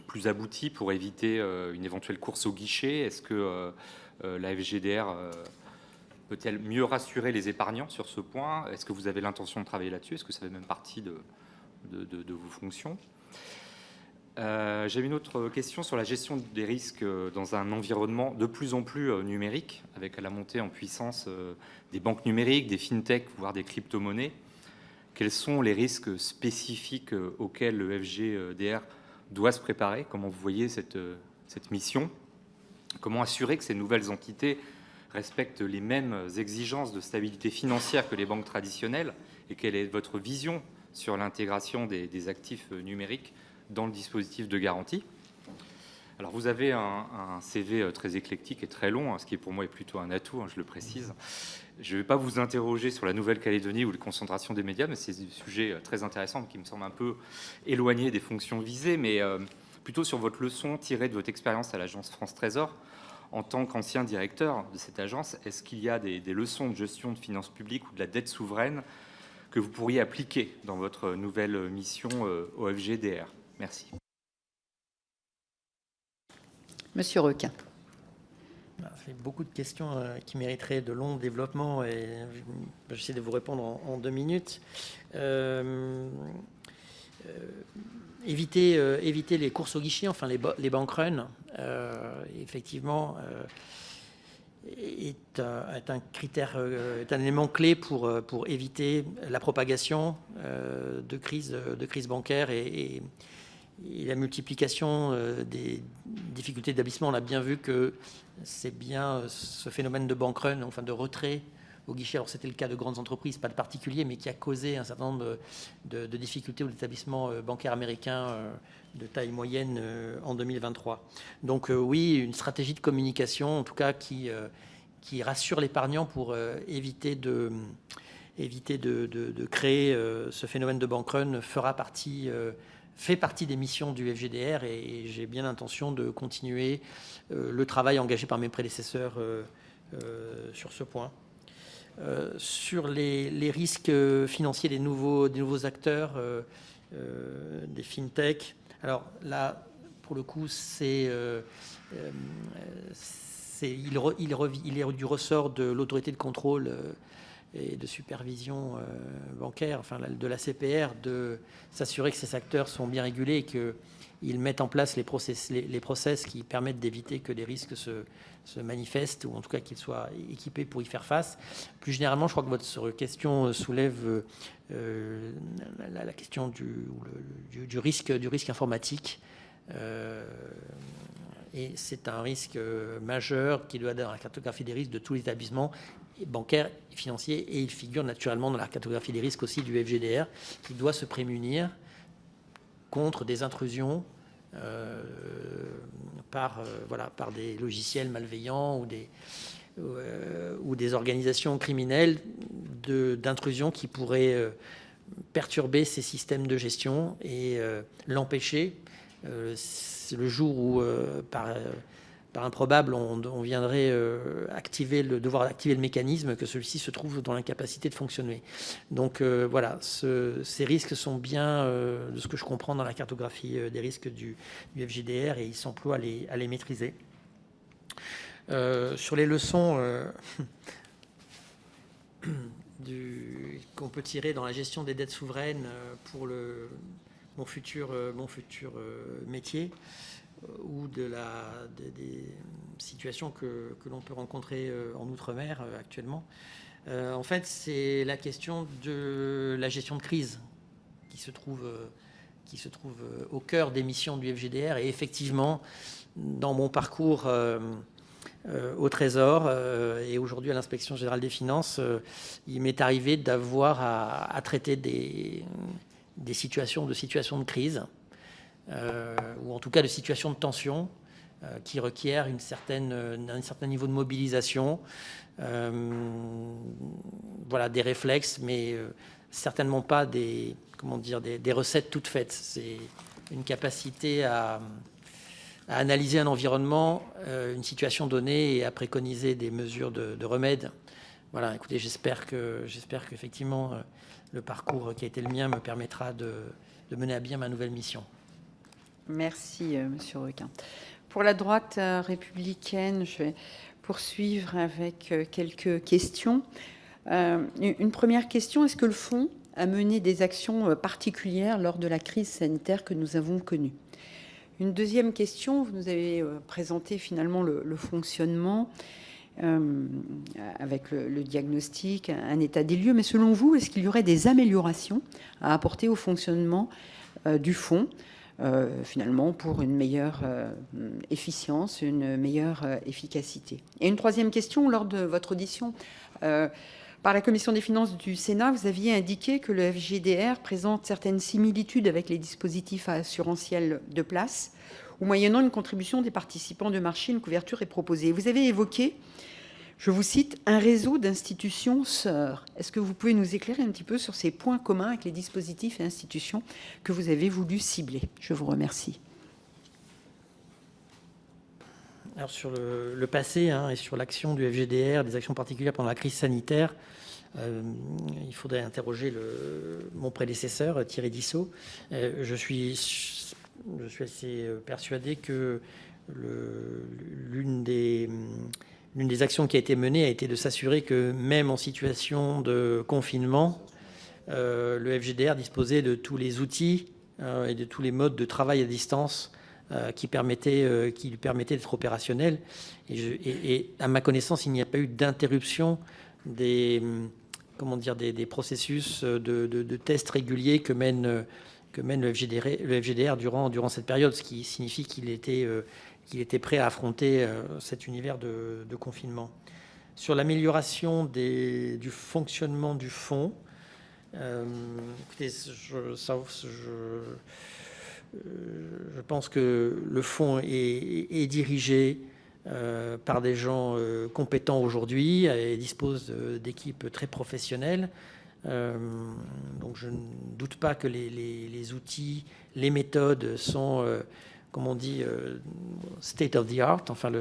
plus aboutie pour éviter une éventuelle course au guichet? Est-ce que la FGDR peut-elle mieux rassurer les épargnants sur ce point? Est-ce que vous avez l'intention de travailler là-dessus? Est-ce que ça fait même partie de vos fonctions? J'ai une autre question sur la gestion des risques dans un environnement de plus en plus numérique, avec la montée en puissance des banques numériques, des fintechs, voire des crypto-monnaies. Quels sont les risques spécifiques auxquels le FGDR doit se préparer? Comment vous voyez cette mission? Comment assurer que ces nouvelles entités respectent les mêmes exigences de stabilité financière que les banques traditionnelles? Et quelle est votre vision sur l'intégration des actifs numériques dans le dispositif de garantie? Alors vous avez un CV très éclectique et très long, ce qui pour moi est plutôt un atout, je le précise. Je ne vais pas vous interroger sur la Nouvelle-Calédonie ou les concentrations des médias, mais c'est des sujets très intéressants qui me semblent un peu éloignés des fonctions visées, mais plutôt sur votre leçon tirée de votre expérience à l'agence France Trésor. En tant qu'ancien directeur de cette agence, est-ce qu'il y a des leçons de gestion de finances publiques ou de la dette souveraine que vous pourriez appliquer dans votre nouvelle mission au FGDR? Merci. Monsieur Requin. C'est beaucoup de questions qui mériteraient de longs développements et j'essaie de vous répondre en 2 minutes. Éviter les courses au guichet, enfin les bank runs, effectivement, est un critère, est un élément clé pour éviter la propagation de crise bancaire et la multiplication des difficultés d'établissement. On a bien vu que c'est bien ce phénomène de bank run, enfin de retrait au guichet. Alors c'était le cas de grandes entreprises, pas de particuliers, mais qui a causé un certain nombre de difficultés aux établissements bancaires américains de taille moyenne en 2023. Donc oui, une stratégie de communication, en tout cas qui rassure l'épargnant pour éviter de créer ce phénomène de bank run fait partie des missions du FGDR et j'ai bien l'intention de continuer le travail engagé par mes prédécesseurs sur ce point. Sur les risques financiers des nouveaux acteurs, des fintech, alors là, pour le coup, il est du ressort de l'autorité de contrôle et de supervision bancaire, enfin de la CPR, de s'assurer que ces acteurs sont bien régulés et qu'ils mettent en place les process qui permettent d'éviter que les risques se manifestent, ou en tout cas qu'ils soient équipés pour y faire face. Plus généralement, je crois que votre question soulève la question du risque informatique. Et c'est un risque majeur qui doit être dans la cartographie des risques de tous les établissements bancaires et financiers. Et il figure naturellement dans la cartographie des risques aussi du FGDR, qui doit se prémunir contre des intrusions par des logiciels malveillants ou des organisations criminelles d'intrusion qui pourraient perturber ces systèmes de gestion et l'empêcher. Le jour où, par improbable, on viendrait devoir activer le mécanisme, que celui-ci se trouve dans l'incapacité de fonctionner. Donc voilà, ces risques sont bien, de ce que je comprends, dans la cartographie des risques du FGDR, et ils s'emploient à les maîtriser. Sur les leçons qu'on peut tirer dans la gestion des dettes souveraines pour mon futur métier, ou des situations que l'on peut rencontrer en Outre-mer actuellement. En fait, c'est la question de la gestion de crise qui se trouve au cœur des missions du FGDR. Et effectivement, dans mon parcours au Trésor et aujourd'hui à l'Inspection générale des finances, il m'est arrivé d'avoir à traiter des situations de crise, ou en tout cas de situations de tension qui requièrent un certain niveau de mobilisation, des réflexes, mais certainement pas des recettes toutes faites. C'est une capacité à analyser un environnement, une situation donnée, et à préconiser des mesures de remède. Voilà, écoutez, j'espère qu'effectivement le parcours qui a été le mien me permettra de mener à bien ma nouvelle mission. Merci, Monsieur Requin. Pour la droite républicaine, je vais poursuivre avec quelques questions. Une première question, est-ce que le Fonds a mené des actions particulières lors de la crise sanitaire que nous avons connue? Une deuxième question, vous nous avez présenté finalement le fonctionnement avec le diagnostic, un état des lieux, mais selon vous, est-ce qu'il y aurait des améliorations à apporter au fonctionnement du Fonds, finalement, pour une meilleure efficience, une meilleure efficacité? Et une troisième question, lors de votre audition par la Commission des finances du Sénat, vous aviez indiqué que le FGDR présente certaines similitudes avec les dispositifs assurantiels de place, où moyennant une contribution des participants de marché, une couverture est proposée. Vous avez évoqué, je vous cite, un réseau d'institutions sœurs. Est-ce que vous pouvez nous éclairer un petit peu sur ces points communs avec les dispositifs et institutions que vous avez voulu cibler? Je vous remercie. Alors sur le passé et sur l'action du FGDR, des actions particulières pendant la crise sanitaire, il faudrait interroger mon prédécesseur, Thierry Dissot. Je suis assez persuadé que l'une des actions qui a été menée a été de s'assurer que même en situation de confinement, le FGDR disposait de tous les outils et de tous les modes de travail à distance qui lui permettaient d'être opérationnel. Et à ma connaissance, il n'y a pas eu d'interruption des processus de tests réguliers que mène le FGDR durant cette période, ce qui signifie qu'il était prêt à affronter cet univers de confinement. Sur l'amélioration du fonctionnement du fonds, écoutez, je pense que le fonds est dirigé par des gens compétents aujourd'hui et dispose d'équipes très professionnelles. Donc je ne doute pas que les outils, les méthodes sont, comme on dit, state of the art, enfin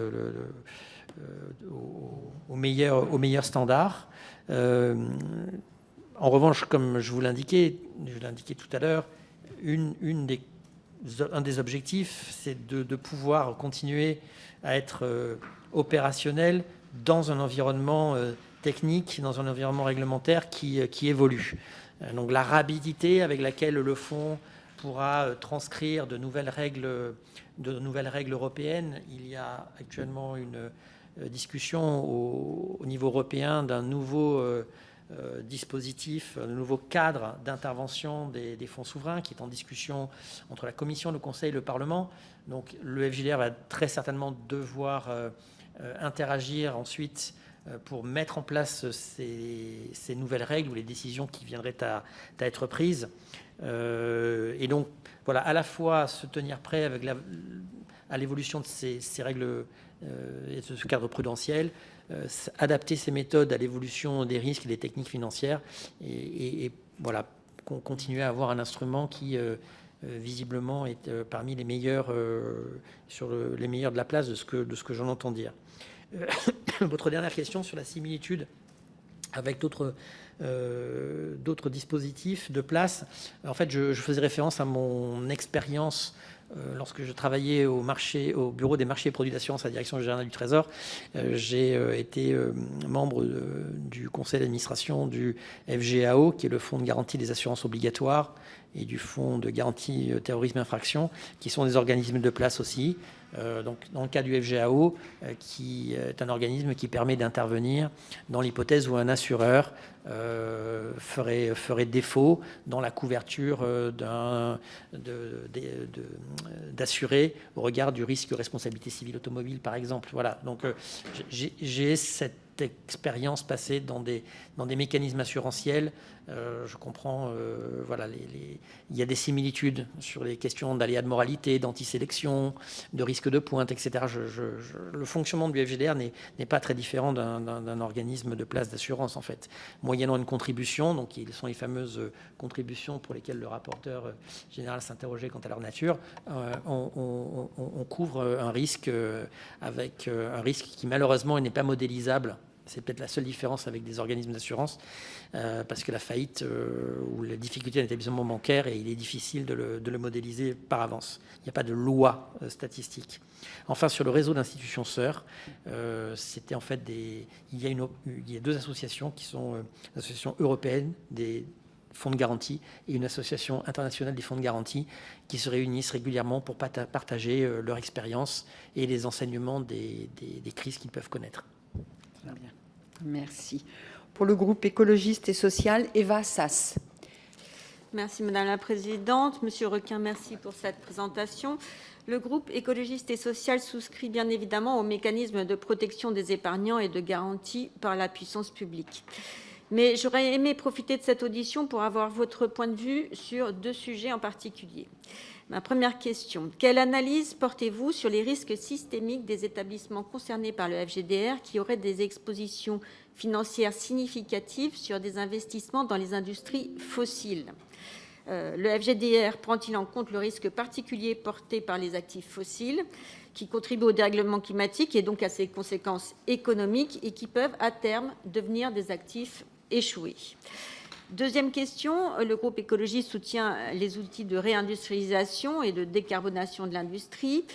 au meilleur standard. En revanche, comme je l'ai indiqué tout à l'heure, un des objectifs, c'est de pouvoir continuer à être opérationnel dans un environnement technique, dans un environnement réglementaire qui évolue. Donc la rapidité avec laquelle le fonds pourra transcrire de nouvelles règles européennes. Il y a actuellement une discussion au niveau européen d'un nouveau dispositif, le nouveau cadre d'intervention des fonds souverains qui est en discussion entre la Commission, le Conseil et le Parlement. Donc le FJDR va très certainement devoir interagir ensuite pour mettre en place ces nouvelles règles ou les décisions qui viendraient à être prises. Et donc, voilà, à la fois se tenir prêt avec à l'évolution de ces règles et de ce cadre prudentiel, adapter ces méthodes à l'évolution des risques et des techniques financières et voilà, continuer à avoir un instrument qui visiblement est parmi les meilleurs les meilleurs de la place de ce que j'en entends dire. Votre dernière question sur la similitude avec d'autres dispositifs de place. En fait, je faisais référence à mon expérience lorsque je travaillais au bureau des marchés et produits d'assurance à la direction générale du Trésor. J'ai été membre du conseil d'administration du FGAO, qui est le Fonds de garantie des assurances obligatoires, et du Fonds de garantie terrorisme infraction, qui sont des organismes de place aussi. Donc, dans le cas du FGAO, qui est un organisme qui permet d'intervenir dans l'hypothèse où un assureur ferait défaut dans la couverture d'assurés au regard du risque de responsabilité civile automobile, par exemple. Voilà. Donc, j'ai cette expérience passée dans des mécanismes assurantiels. Je comprends, voilà, il y a des similitudes sur les questions d'aléas de moralité, d'antisélection, de risque de pointe, etc. Le fonctionnement du FJDR n'est pas très différent d'un organisme de place d'assurance, en fait. Moyennant une contribution, donc ils sont les fameuses contributions pour lesquelles le rapporteur général s'interrogeait quant à leur nature, on couvre un risque avec un risque qui malheureusement n'est pas modélisable. C'est peut-être la seule différence avec des organismes d'assurance, parce que la faillite ou la difficulté d'un établissement bancaire, et il est difficile de le modéliser par avance. Il n'y a pas de loi statistique. Enfin, sur le réseau d'institutions sœurs, c'était en fait il y a deux associations qui sont l'association européenne des fonds de garantie et une association internationale des fonds de garantie qui se réunissent régulièrement pour partager leur expérience et les enseignements des crises qu'ils peuvent connaître. Très bien. Merci. Pour le groupe écologiste et social, Eva Sas. Merci Madame la Présidente. Monsieur Requin, merci pour cette présentation. Le groupe écologiste et social souscrit bien évidemment au mécanisme de protection des épargnants et de garantie par la puissance publique. Mais j'aurais aimé profiter de cette audition pour avoir votre point de vue sur deux sujets en particulier. Ma première question, quelle analyse portez-vous sur les risques systémiques des établissements concernés par le FJDR qui auraient des expositions financières significatives sur des investissements dans les industries fossiles ? Le FJDR prend-il en compte le risque particulier porté par les actifs fossiles qui contribuent au dérèglement climatique et donc à ses conséquences économiques et qui peuvent à terme devenir des actifs échoués ? Deuxième question, le groupe écologiste soutient les outils de réindustrialisation et de décarbonation de l'industrie.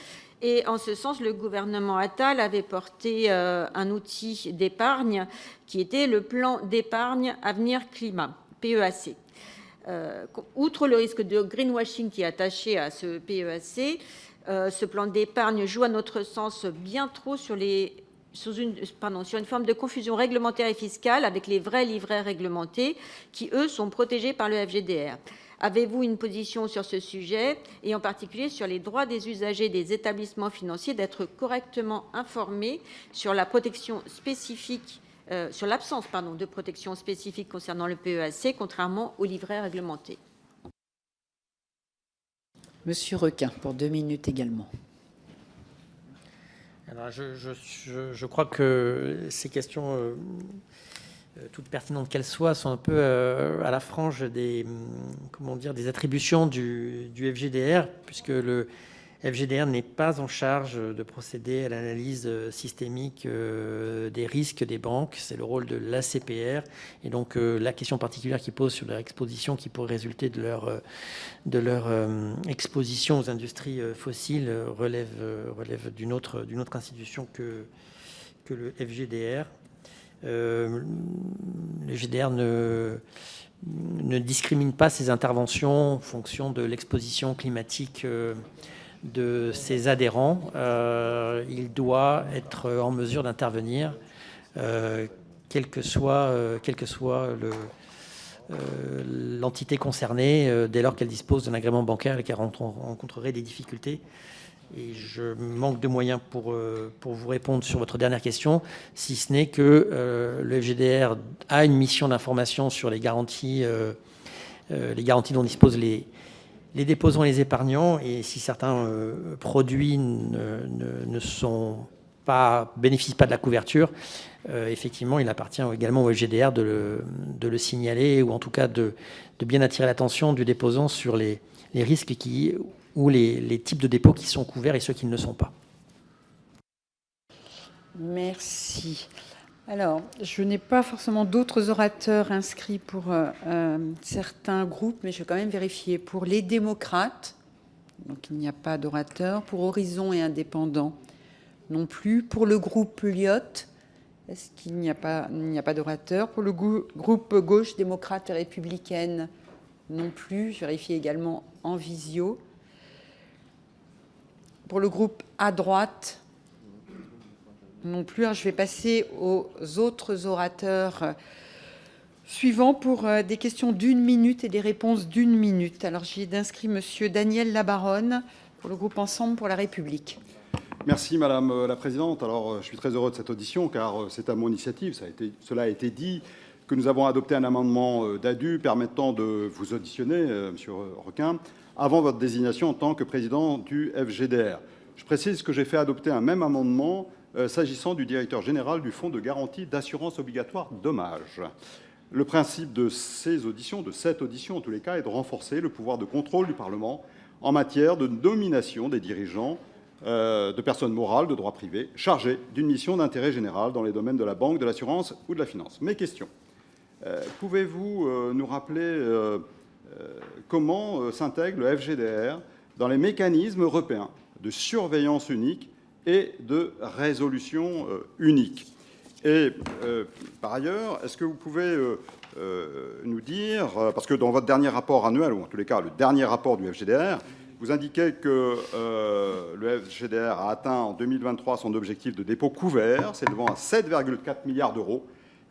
Et en ce sens, le gouvernement Attal avait porté un outil d'épargne qui était le plan d'épargne avenir climat, PEAC. Outre le risque de greenwashing qui est attaché à ce PEAC, ce plan d'épargne joue à notre sens bien trop sur une forme de confusion réglementaire et fiscale avec les vrais livrets réglementés qui, eux, sont protégés par le FJDR. Avez-vous une position sur ce sujet et en particulier sur les droits des usagers des établissements financiers d'être correctement informés sur la protection spécifique, sur l'absence de protection spécifique concernant le PEAC, contrairement aux livrets réglementés ? Monsieur Requin, pour 2 minutes également. Alors, je crois que ces questions, toutes pertinentes qu'elles soient, sont un peu à la frange des attributions du FJDR, puisque le FJDR n'est pas en charge de procéder à l'analyse systémique des risques des banques. C'est le rôle de l'ACPR. Et donc, la question particulière qu'ils posent sur leur exposition qui pourrait résulter de leur exposition aux industries fossiles relève d'une autre institution que le FJDR. Le FJDR ne discrimine pas ses interventions en fonction de l'exposition climatique de ses adhérents. Il doit être en mesure d'intervenir, quelle que soit l'entité concernée, dès lors qu'elle dispose d'un agrément bancaire et qu'elle rencontrerait des difficultés. Et je manque de moyens pour vous répondre sur votre dernière question, si ce n'est que le FGDR a une mission d'information sur les garanties dont disposent les déposants et les épargnants. Et si certains produits bénéficient pas de la couverture, effectivement, il appartient également au FGDR de le signaler, ou en tout cas de bien attirer l'attention du déposant sur les risques ou les types de dépôts qui sont couverts et ceux qui ne le sont pas. Merci. Alors, je n'ai pas forcément d'autres orateurs inscrits pour certains groupes, mais je vais quand même vérifier. Pour les démocrates, donc il n'y a pas d'orateur. Pour Horizon et Indépendants, non plus. Pour le groupe Lyot, est-ce qu'il n'y a pas d'orateur? Pour le groupe Gauche démocrate et républicaine, non plus. Je vérifie également en visio. Pour le groupe à droite, non plus. Alors, je vais passer aux autres orateurs suivants pour des questions d'1 minute et des réponses d'1 minute. Alors, j'ai inscrit Monsieur Daniel Labaronne pour le groupe Ensemble pour la République. Merci Madame la Présidente. Alors, je suis très heureux de cette audition car c'est à mon initiative, cela a été dit, que nous avons adopté un amendement d'ADU permettant de vous auditionner, Monsieur Requin, avant votre désignation en tant que président du FGDR. Je précise que j'ai fait adopter un même amendement s'agissant du directeur général du Fonds de garantie d'assurance obligatoire dommages. Le principe de ces auditions, de cette audition en tous les cas, est de renforcer le pouvoir de contrôle du Parlement en matière de nomination des dirigeants de personnes morales de droit privé chargées d'une mission d'intérêt général dans les domaines de la banque, de l'assurance ou de la finance. Mes questions. Pouvez-vous nous rappeler comment s'intègre le FGDR dans les mécanismes européens de surveillance unique et de résolution unique? Et par ailleurs, est-ce que vous pouvez nous dire, parce que dans votre dernier rapport annuel, ou en tous les cas le dernier rapport du FGDR, vous indiquez que le FGDR a atteint en 2023 son objectif de dépôt couvert, s'élevant à 7,4 milliards d'euros.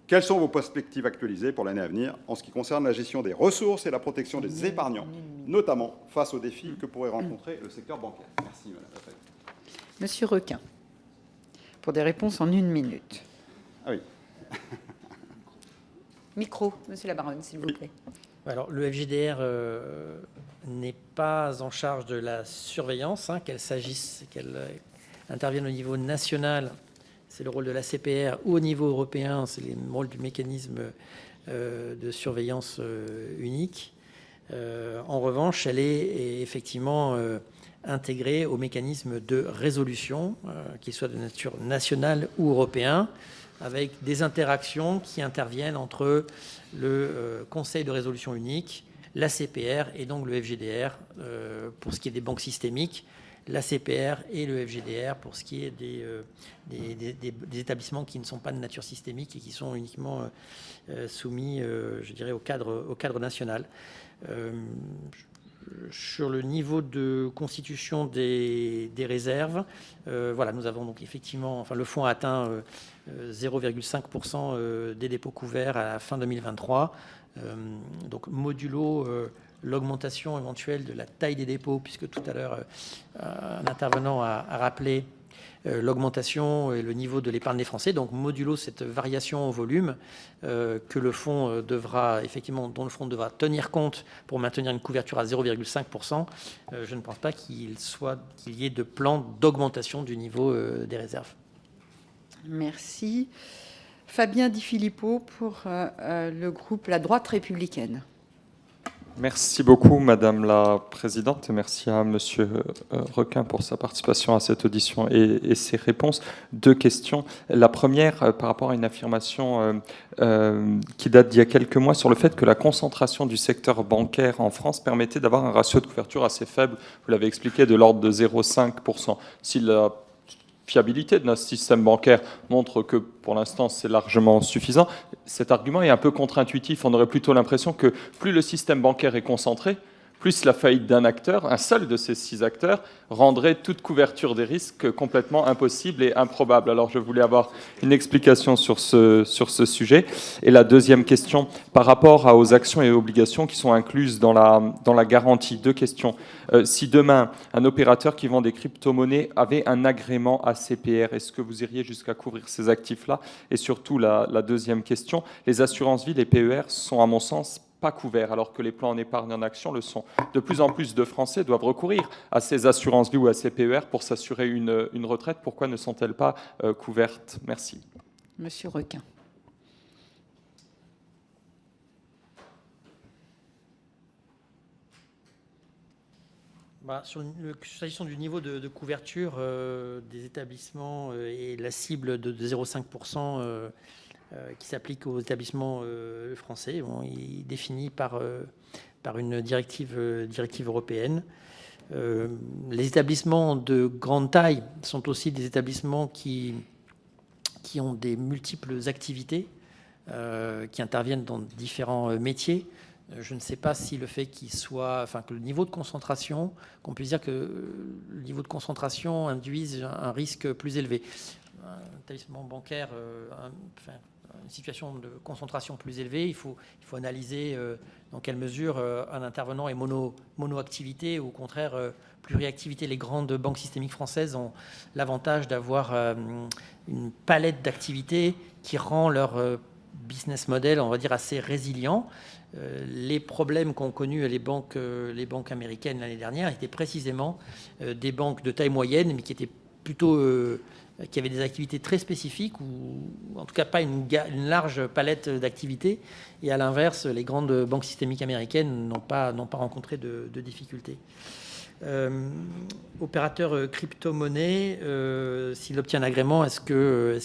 Quelles sont vos perspectives actualisées pour l'année à venir en ce qui concerne la gestion des ressources et la protection des épargnants, notamment face aux défis que pourrait rencontrer le secteur bancaire? Merci, Madame la Présidente. Monsieur Requin, pour des réponses en 1 minute. Ah oui. Micro, Monsieur Labaronne, s'il vous plaît. Alors, le FGDR n'est pas en charge de la surveillance, qu'elle intervienne au niveau national, c'est le rôle de la CPR, ou au niveau européen, c'est le rôle du mécanisme de surveillance unique. En revanche, elle est effectivement intégrée au mécanisme de résolution, qu'il soit de nature nationale ou européen, avec des interactions qui interviennent entre le Conseil de résolution unique, la CPR et donc le FGDR pour ce qui est des banques systémiques, la CPR et le FGDR pour ce qui est des établissements qui ne sont pas de nature systémique et qui sont uniquement soumis, je dirais, au cadre national. Sur le niveau de constitution des réserves, voilà, nous avons donc effectivement, enfin, le fonds a atteint 0,5% des dépôts couverts à la fin 2023. Donc modulo l'augmentation éventuelle de la taille des dépôts, puisque tout à l'heure un intervenant a rappelé l'augmentation et le niveau de l'épargne des Français, donc modulo cette variation au volume que le fonds devra effectivement, dont le fonds devra tenir compte pour maintenir une couverture à 0,5%. Je ne pense pas qu'il y ait de plan d'augmentation du niveau des réserves. Merci. Fabien Di Filippo pour le groupe La Droite Républicaine. Merci beaucoup, Madame la Présidente, et merci à Monsieur Requin pour sa participation à cette audition et ses réponses. 2 questions. La première, par rapport à une affirmation qui date d'il y a quelques mois sur le fait que la concentration du secteur bancaire en France permettait d'avoir un ratio de couverture assez faible, vous l'avez expliqué, de l'ordre de 0,5%. Si la fiabilité de notre système bancaire montre que pour l'instant c'est largement suffisant, cet argument est un peu contre-intuitif. On aurait plutôt l'impression que plus le système bancaire est concentré, plus la faillite d'un acteur, un seul de ces 6 acteurs, rendrait toute couverture des risques complètement impossible et improbable. Alors je voulais avoir une explication sur ce sujet. Et la deuxième question, par rapport aux actions et obligations qui sont incluses dans la garantie. 2 questions. Si demain, un opérateur qui vend des crypto-monnaies avait un agrément ACPR, est-ce que vous iriez jusqu'à couvrir ces actifs-là? Et surtout, la deuxième question, les assurances-vie, les PER, sont à mon sens pas couverts, alors que les plans en épargne en action le sont. De plus en plus de Français doivent recourir à ces assurances-vie ou à ces PER pour s'assurer une retraite. Pourquoi ne sont-elles pas couvertes? Merci. Monsieur Requin. S'agissant du niveau de couverture des établissements et la cible de 0,5% qui s'applique aux établissements français, il est défini par une directive européenne. Les établissements de grande taille sont aussi des établissements qui ont des multiples activités, qui interviennent dans différents métiers. Je ne sais pas si le fait que le niveau de concentration, qu'on puisse dire que le niveau de concentration induise un risque plus élevé. Un établissement bancaire, une situation de concentration plus élevée, il faut analyser dans quelle mesure un intervenant est monoactivité ou au contraire pluriactivité. Les grandes banques systémiques françaises ont l'avantage d'avoir une palette d'activités qui rend leur business model, on va dire, assez résilient. Les problèmes qu'ont connus les banques américaines l'année dernière étaient précisément des banques de taille moyenne, mais qui étaient plutôt qui avaient des activités très spécifiques, ou en tout cas pas une large palette d'activités. Et à l'inverse, les grandes banques systémiques américaines n'ont pas rencontré de difficultés. Opérateur crypto-monnaie, s'il obtient un agrément, est-ce que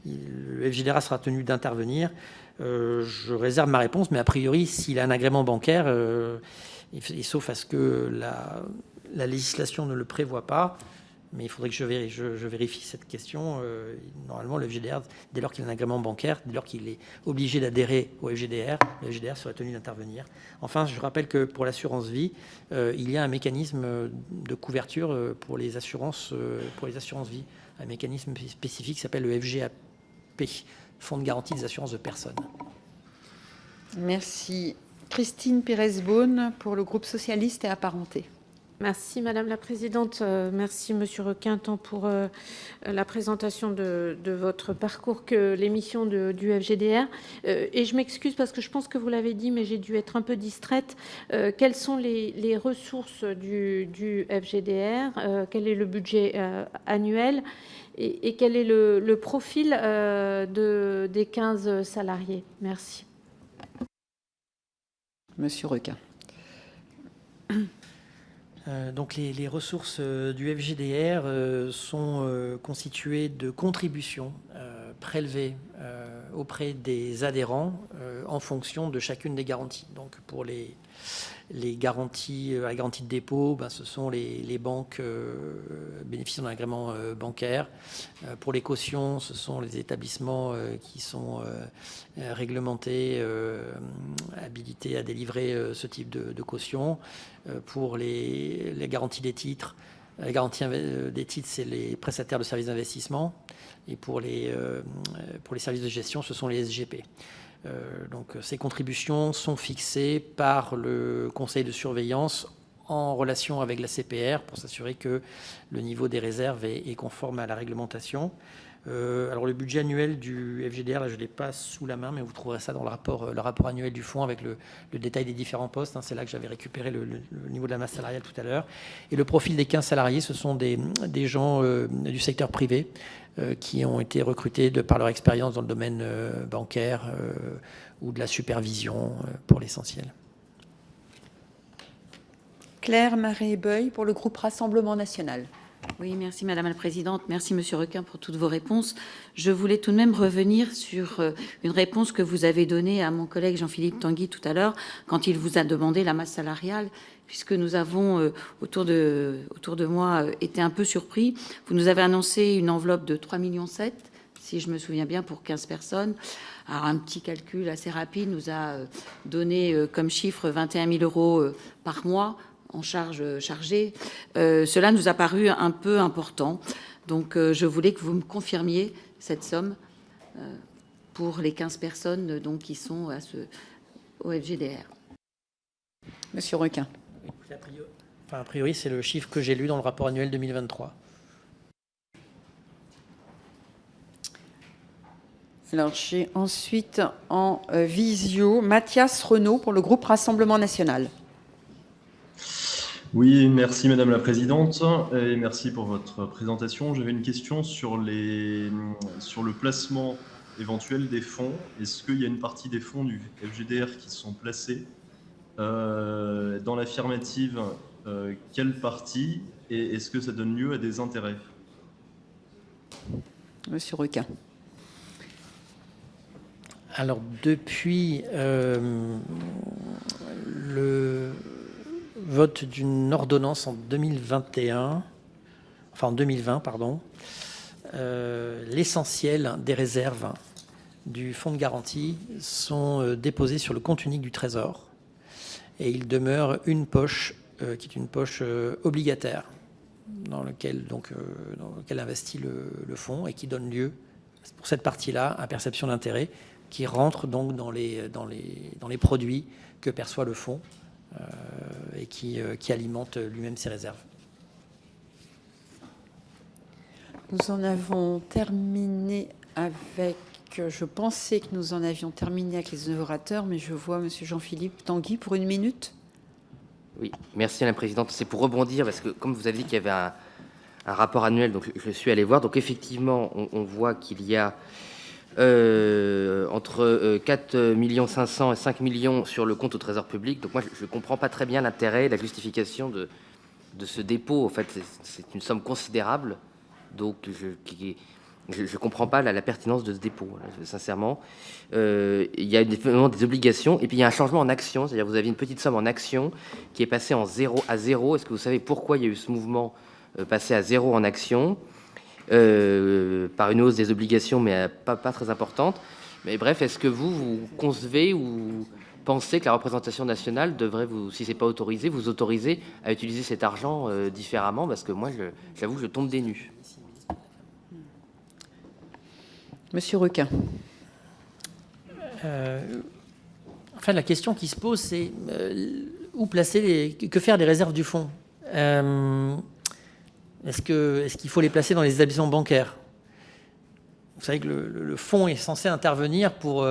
le FGDRA sera tenu d'intervenir? Je réserve ma réponse, mais a priori, s'il a un agrément bancaire, et sauf à ce que la législation ne le prévoit pas, mais il faudrait que je vérifie cette question. Normalement, le FGDR, dès lors qu'il a un agrément bancaire, dès lors qu'il est obligé d'adhérer au FGDR, le FGDR serait tenu d'intervenir. Enfin, je rappelle que pour l'assurance vie, il y a un mécanisme de couverture pour les assurances vie, un mécanisme spécifique qui s'appelle le FGAP, Fonds de garantie des assurances de personnes. Merci. Christine Pérez-Beaune pour le groupe socialiste et apparenté. Merci Madame la Présidente. Merci Monsieur Requin, tant pour la présentation de votre parcours que l'émission du FGDR. Et je m'excuse parce que je pense que vous l'avez dit, mais j'ai dû être un peu distraite. Quelles sont les ressources du FGDR? Quel est le budget annuel? Et quel est le profil des 15 salariés? Merci. Monsieur Requin. Donc les ressources du FGDR sont constituées de contributions prélevées auprès des adhérents en fonction de chacune des garanties. Donc pour les garanties, la garantie de dépôt, ce sont les banques bénéficiant d'un agrément bancaire. Pour les cautions, ce sont les établissements qui sont réglementés, habilités à délivrer ce type de caution. Pour les garanties des titres, c'est les prestataires de services d'investissement. Et pour les services de gestion, ce sont les SGP. Donc ces contributions sont fixées par le conseil de surveillance en relation avec la CPR pour s'assurer que le niveau des réserves est conforme à la réglementation. Alors le budget annuel du FGDR, là, je ne l'ai pas sous la main, mais vous trouverez ça dans le rapport annuel du fonds avec le détail des différents postes. C'est là que j'avais récupéré le niveau de la masse salariale tout à l'heure. Et le profil des 15 salariés, ce sont des gens du secteur privé qui ont été recrutés par leur expérience dans le domaine bancaire ou de la supervision pour l'essentiel. Claire Marie-Beuil pour le groupe Rassemblement national. Oui, merci Madame la Présidente. Merci Monsieur Requin pour toutes vos réponses. Je voulais tout de même revenir sur une réponse que vous avez donnée à mon collègue Jean-Philippe Tanguy tout à l'heure quand il vous a demandé la masse salariale, puisque nous avons, autour de moi, été un peu surpris. Vous nous avez annoncé une enveloppe de 3,7 millions. si je me souviens bien, pour 15 personnes. Alors, un petit calcul assez rapide nous a donné comme chiffre 21 000 euros par mois en charge chargée. Cela nous a paru un peu important. Donc, je voulais que vous me confirmiez cette somme pour les 15 personnes donc, qui sont au FGDR. Monsieur Requin. A priori, c'est le chiffre que j'ai lu dans le rapport annuel 2023. Alors, j'ai ensuite en visio Mathias Renaud pour le groupe Rassemblement National. Oui, merci Madame la Présidente et merci pour votre présentation. J'avais une question sur le placement éventuel des fonds. Est-ce qu'il y a une partie des fonds du FGDR qui sont placés dans l'affirmative? Quelle partie? Et est-ce que ça donne lieu à des intérêts? Monsieur Requin. Alors, depuis le vote d'une ordonnance en 2020, l'essentiel des réserves du fonds de garantie sont déposées sur le compte unique du Trésor. Et il demeure une poche qui est une poche obligataire dans laquelle investit le fonds et qui donne lieu, pour cette partie-là, à perception d'intérêt, qui rentre donc dans les produits que perçoit le fonds et qui alimente lui-même ses réserves. Nous en avons terminé avec... Je pensais que nous en avions terminé avec les orateurs, mais je vois Monsieur Jean-Philippe Tanguy pour 1 minute. Oui, merci Madame la Présidente. C'est pour rebondir, parce que comme vous avez dit qu'il y avait un rapport annuel, donc je suis allé voir. Donc effectivement, on voit qu'il y a entre 4 500 000 et 5 millions sur le compte au Trésor public. Donc moi, je ne comprends pas très bien l'intérêt, la justification de ce dépôt. En fait, c'est une somme considérable. Donc je ne comprends pas la pertinence de ce dépôt, sincèrement. Il y a évidemment des obligations, et puis il y a un changement en action, c'est-à-dire vous avez une petite somme en action qui est passée en 0 à 0. Est-ce que vous savez pourquoi il y a eu ce mouvement passé à 0 en action par une hausse des obligations, mais pas très importante. Mais bref, est-ce que vous concevez ou pensez que la représentation nationale devrait, si ce n'est pas autorisé, vous autoriser à utiliser cet argent différemment? Parce que moi, j'avoue que je tombe des nues. Monsieur Requin. Enfin, la question qui se pose, c'est où placer que faire des réserves du fonds? Est-ce qu'il faut les placer dans les établissements bancaires? Vous savez que le fonds est censé intervenir pour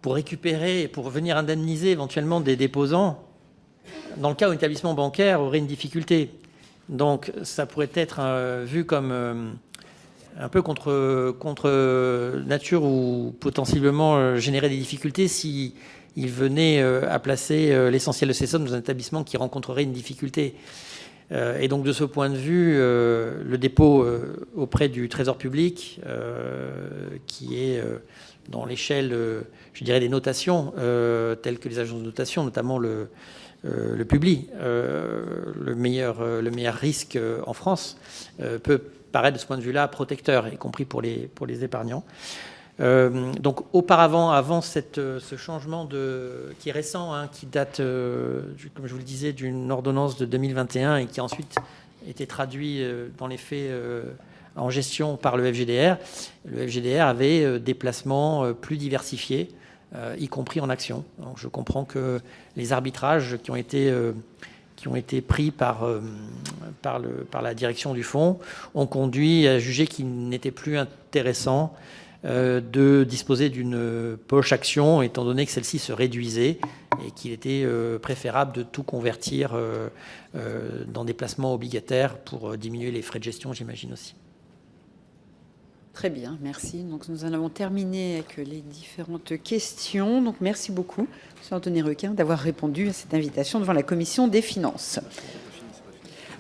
récupérer et pour venir indemniser éventuellement des déposants dans le cas où un établissement bancaire aurait une difficulté. Donc, ça pourrait être vu comme un peu contre nature ou potentiellement générer des difficultés si il venait à placer l'essentiel de ces sommes dans un établissement qui rencontrerait une difficulté. Et donc, de ce point de vue, le dépôt auprès du Trésor public, qui est dans l'échelle, je dirais, des notations, telles que les agences de notation, notamment le Publi, le meilleur risque en France, peut paraît de ce point de vue-là protecteur, y compris pour les épargnants. Donc auparavant, avant ce changement qui est récent, qui date, comme je vous le disais, d'une ordonnance de 2021 et qui a ensuite été traduit dans les faits en gestion par le FGDR, avait des placements plus diversifiés, y compris en actions. Donc je comprends que les arbitrages qui ont été pris par la direction du fonds ont conduit à juger qu'il n'était plus intéressant de disposer d'une poche action, étant donné que celle-ci se réduisait et qu'il était préférable de tout convertir dans des placements obligataires pour diminuer les frais de gestion, j'imagine aussi. Très bien, merci. Donc nous en avons terminé avec les différentes questions. Donc merci beaucoup, M. Anthony Requin, d'avoir répondu à cette invitation devant la Commission des finances.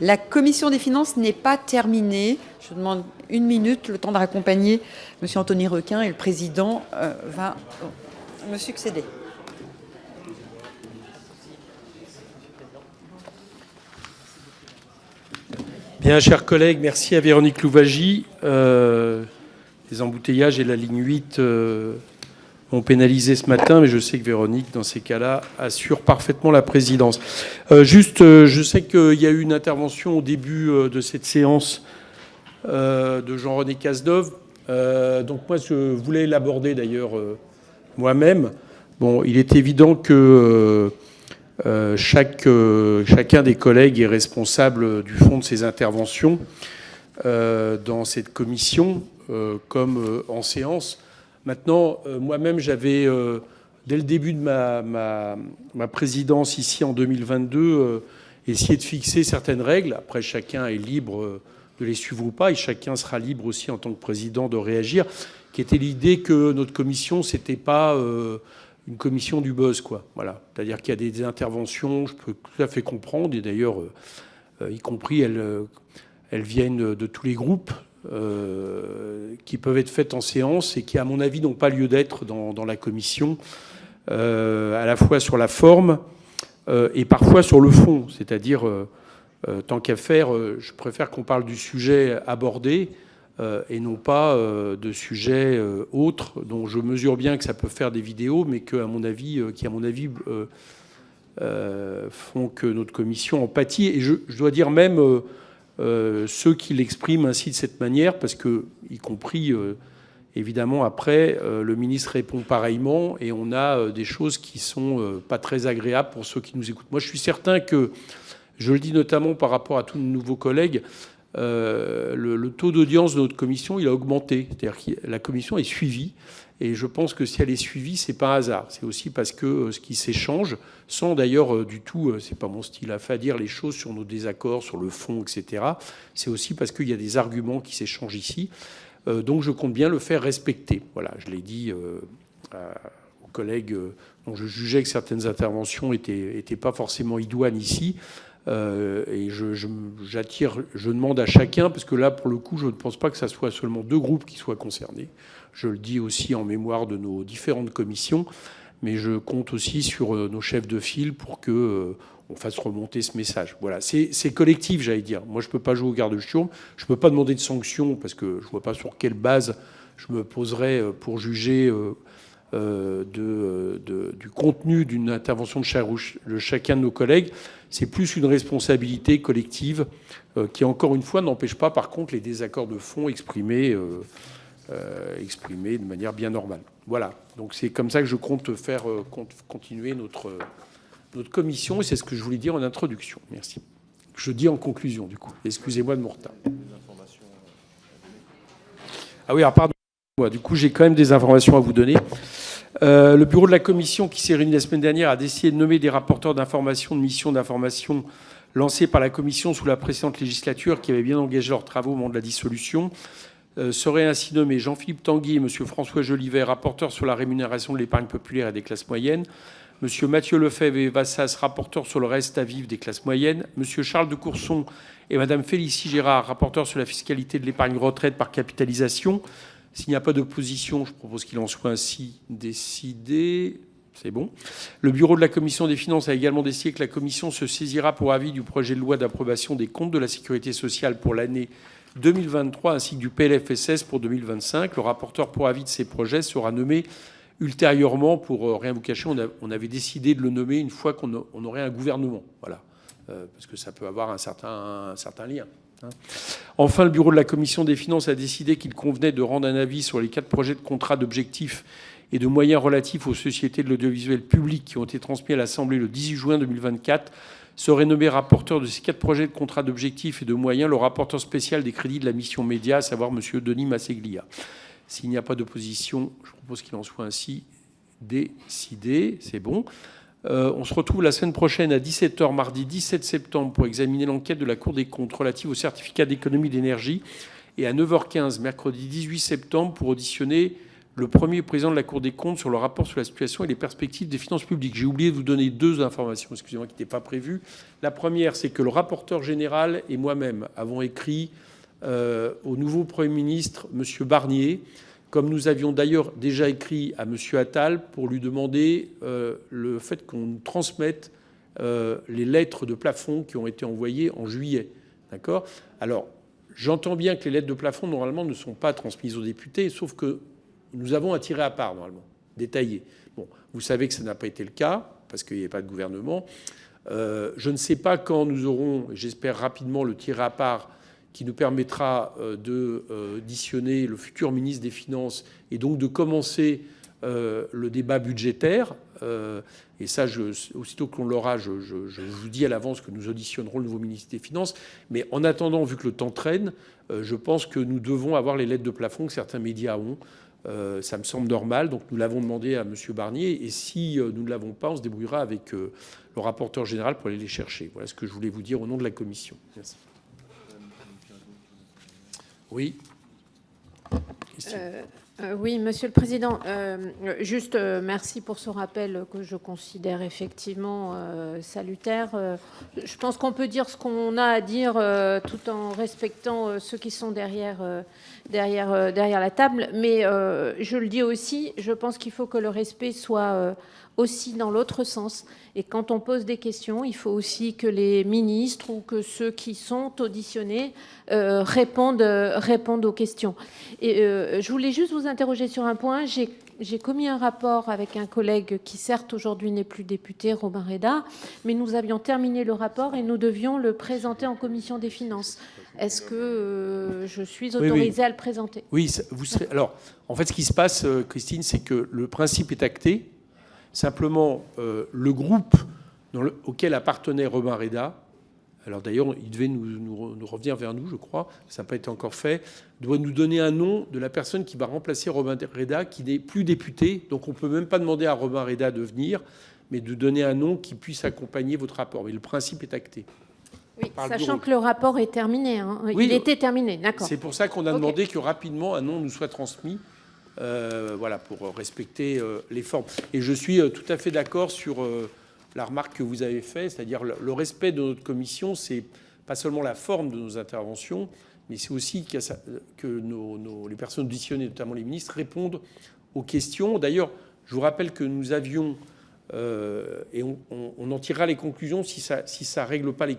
La Commission des finances n'est pas terminée. Je demande 1 minute, le temps de raccompagner M. Anthony Requin, et le président va me succéder. Bien, chers collègues, merci à Véronique Louwagie. Les embouteillages et la ligne 8 ont pénalisé ce matin, mais je sais que Véronique, dans ces cas-là, assure parfaitement la présidence. Je sais qu'il y a eu une intervention au début de cette séance de Jean-René Cazeneuve. Donc moi, je voulais l'aborder d'ailleurs moi-même. Bon, il est évident que chacun des collègues est responsable du fond de ses interventions dans cette commission comme en séance. Maintenant, moi-même, j'avais, dès le début de ma présidence ici en 2022, essayé de fixer certaines règles. Après, chacun est libre de les suivre ou pas, et chacun sera libre aussi en tant que président de réagir, qui était l'idée que notre commission, c'était pas une commission du buzz, quoi. Voilà. C'est-à-dire qu'il y a des interventions, je peux tout à fait comprendre, et d'ailleurs, y compris, elles viennent de tous les groupes, qui peuvent être faites en séance et qui, à mon avis, n'ont pas lieu d'être dans la commission, à la fois sur la forme et parfois sur le fond. C'est-à-dire, tant qu'à faire, je préfère qu'on parle du sujet abordé et non pas de sujets autres dont je mesure bien que ça peut faire des vidéos, mais qui, à mon avis, font que notre commission en pâtit. Et je dois dire même ceux qui l'expriment ainsi de cette manière, parce que, y compris, évidemment, après, le ministre répond pareillement, et on a des choses qui sont pas très agréables pour ceux qui nous écoutent. Moi, je suis certain que, je le dis notamment par rapport à tous nos nouveaux collègues, le taux d'audience de notre commission, il a augmenté. C'est-à-dire que la commission est suivie. Et je pense que si elle est suivie, c'est pas un hasard. C'est aussi parce que ce qui s'échange, sans d'ailleurs du tout, c'est pas mon style à faire dire les choses sur nos désaccords, sur le fond, etc. C'est aussi parce qu'il y a des arguments qui s'échangent ici. Donc je compte bien le faire respecter. Voilà, je l'ai dit aux collègues dont je jugeais que certaines interventions étaient pas forcément idoines ici. Et je demande à chacun, parce que là, pour le coup, je ne pense pas que ça soit seulement deux groupes qui soient concernés. Je le dis aussi en mémoire de nos différentes commissions, mais je compte aussi sur nos chefs de file pour que on fasse remonter ce message. Voilà, c'est collectif, j'allais dire. Moi, je ne peux pas jouer au garde-chiourme, je ne peux pas demander de sanctions, parce que je ne vois pas sur quelle base je me poserais pour juger du contenu d'une intervention de chacun de nos collègues. C'est plus une responsabilité collective qui, encore une fois, n'empêche pas, par contre, les désaccords de fond exprimés de manière bien normale. Voilà. Donc c'est comme ça que je compte faire continuer notre commission, et c'est ce que je voulais dire en introduction. Merci. Je dis en conclusion, du coup. Excusez-moi de mon retard. Ah oui, alors pardon. Du coup, j'ai quand même des informations à vous donner. Le bureau de la commission qui s'est réuni la semaine dernière a décidé de nommer des rapporteurs d'information, de missions d'information lancées par la commission sous la précédente législature, qui avait bien engagé leurs travaux au moment de la dissolution. Seraient ainsi nommés Jean-Philippe Tanguy et M. François Jolivet, rapporteurs sur la rémunération de l'épargne populaire et des classes moyennes, M. Mathieu Lefebvre et Vassas, rapporteurs sur le reste à vivre des classes moyennes, M. Charles de Courson et Mme Félicie Gérard, rapporteurs sur la fiscalité de l'épargne retraite par capitalisation. S'il n'y a pas d'opposition, je propose qu'il en soit ainsi décidé. C'est bon. Le bureau de la commission des finances a également décidé que la commission se saisira pour avis du projet de loi d'approbation des comptes de la sécurité sociale pour l'année 2023 ainsi que du PLFSS pour 2025. Le rapporteur pour avis de ces projets sera nommé ultérieurement. Pour rien vous cacher, on avait décidé de le nommer une fois qu'on aurait un gouvernement. Voilà. Parce que ça peut avoir un certain lien. Enfin, le bureau de la commission des finances a décidé qu'il convenait de rendre un avis sur les 4 projets de contrat d'objectifs et de moyens relatifs aux sociétés de l'audiovisuel public qui ont été transmis à l'Assemblée le 18 juin 2024. Serait nommé rapporteur de ces 4 projets de contrat d'objectifs et de moyens le rapporteur spécial des crédits de la mission Média, à savoir M. Denis Masseglia. S'il n'y a pas d'opposition, je propose qu'il en soit ainsi décidé. C'est bon. On se retrouve la semaine prochaine à 17h, mardi 17 septembre, pour examiner l'enquête de la Cour des comptes relative au certificat d'économie d'énergie, et à 9h15, mercredi 18 septembre, pour auditionner le premier président de la Cour des comptes sur le rapport sur la situation et les perspectives des finances publiques. J'ai oublié de vous donner 2 informations, excusez-moi, qui n'étaient pas prévues. La première, c'est que le rapporteur général et moi-même avons écrit au nouveau Premier ministre, M. Barnier, comme nous avions d'ailleurs déjà écrit à M. Attal pour lui demander le fait qu'on nous transmette les lettres de plafond qui ont été envoyées en juillet. D'accord ? Alors, j'entends bien que les lettres de plafond, normalement, ne sont pas transmises aux députés, sauf que nous avons un tiré à part, normalement, détaillé. Bon, vous savez que ça n'a pas été le cas, parce qu'il n'y avait pas de gouvernement. Je ne sais pas quand nous aurons, j'espère rapidement, le tiré à part qui nous permettra d'auditionner le futur ministre des Finances et donc de commencer le débat budgétaire. Et ça, aussitôt que l'on l'aura, je vous dis à l'avance que nous auditionnerons le nouveau ministre des Finances. Mais en attendant, vu que le temps traîne, je pense que nous devons avoir les lettres de plafond que certains médias ont. Ça me semble normal. Donc nous l'avons demandé à M. Barnier. Et si nous ne l'avons pas, on se débrouillera avec le rapporteur général pour aller les chercher. Voilà ce que je voulais vous dire au nom de la Commission. Merci. Oui. Oui, Monsieur le Président. Juste merci pour ce rappel que je considère effectivement salutaire. Je pense qu'on peut dire ce qu'on a à dire tout en respectant ceux qui sont derrière la table. Mais je le dis aussi, je pense qu'il faut que le respect soit aussi dans l'autre sens. Et quand on pose des questions, il faut aussi que les ministres ou que ceux qui sont auditionnés répondent aux questions. Et je voulais juste vous interroger sur un point. J'ai commis un rapport avec un collègue qui, certes, aujourd'hui n'est plus député, Robin Reda, mais nous avions terminé le rapport et nous devions le présenter en commission des finances. Est-ce que je suis autorisée à le présenter ? Oui, vous serez. Alors, en fait, ce qui se passe, Christine, c'est que le principe est acté. Simplement, le groupe auquel appartenait Robin Reda, alors d'ailleurs, il devait nous revenir vers nous, je crois, ça n'a pas été encore fait, doit nous donner un nom de la personne qui va remplacer Robin Reda, qui n'est plus député. Donc on ne peut même pas demander à Robin Reda de venir, mais de donner un nom qui puisse accompagner votre rapport. Mais le principe est acté. Oui, sachant que le rapport est terminé. Hein. Oui, il était terminé, d'accord. C'est pour ça qu'on a demandé que rapidement un nom nous soit transmis. Voilà, pour respecter les formes. Et je suis tout à fait d'accord sur la remarque que vous avez faite, c'est-à-dire le respect de notre commission, c'est pas seulement la forme de nos interventions, mais c'est aussi que les personnes auditionnées, notamment les ministres, répondent aux questions. D'ailleurs, je vous rappelle que nous avions, et on en tirera les conclusions si ça règle pas les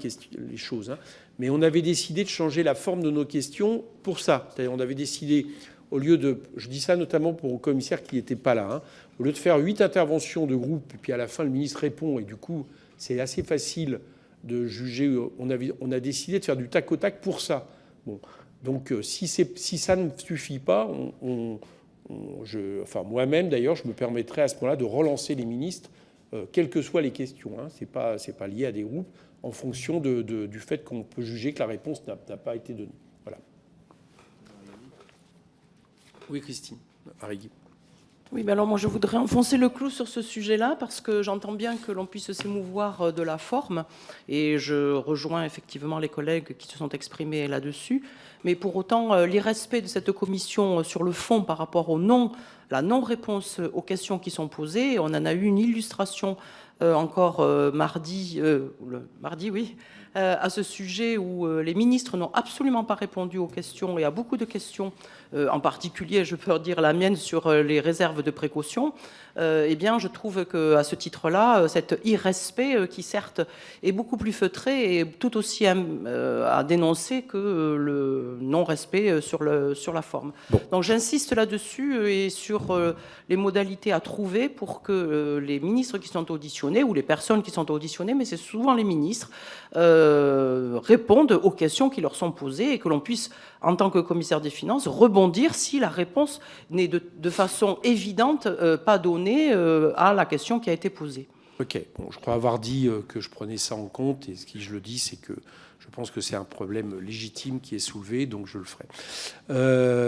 choses, hein, mais on avait décidé de changer la forme de nos questions pour ça. C'est-à-dire on avait décidé, au lieu de, je dis ça notamment pour le commissaire qui n'était pas là, hein, au lieu de faire 8 interventions de groupe, et puis à la fin le ministre répond, et du coup c'est assez facile de juger, on a décidé de faire du tac au tac pour ça. Bon, donc si ça ne suffit pas, enfin moi-même d'ailleurs, je me permettrai à ce moment-là de relancer les ministres, quelles que soient les questions. Hein, c'est pas lié à des groupes, en fonction du fait qu'on peut juger que la réponse n'a pas été donnée. Voilà. Oui, Christine Arrigui. Oui, mais alors moi je voudrais enfoncer le clou sur ce sujet-là parce que j'entends bien que l'on puisse s'émouvoir de la forme et je rejoins effectivement les collègues qui se sont exprimés là-dessus. Mais pour autant, l'irrespect de cette commission sur le fond par rapport la non-réponse aux questions qui sont posées, on en a eu une illustration encore mardi, oui, à ce sujet où les ministres n'ont absolument pas répondu aux questions et à beaucoup de questions, en particulier, je peux dire la mienne sur les réserves de précaution. Eh bien, je trouve qu'à ce titre-là, cet irrespect, qui certes est beaucoup plus feutré, est tout aussi à dénoncer que le non-respect sur la forme. Bon. Donc j'insiste là-dessus et sur les modalités à trouver pour que les ministres qui sont auditionnés, ou les personnes qui sont auditionnées, mais c'est souvent les ministres, répondent aux questions qui leur sont posées et que l'on puisse, en tant que commissaire des finances, rebondir si la réponse n'est de façon évidente pas donnée à la question qui a été posée. Ok, bon, je crois avoir dit que je prenais ça en compte, et ce qui je le dis, c'est que je pense que c'est un problème légitime qui est soulevé, donc je le ferai.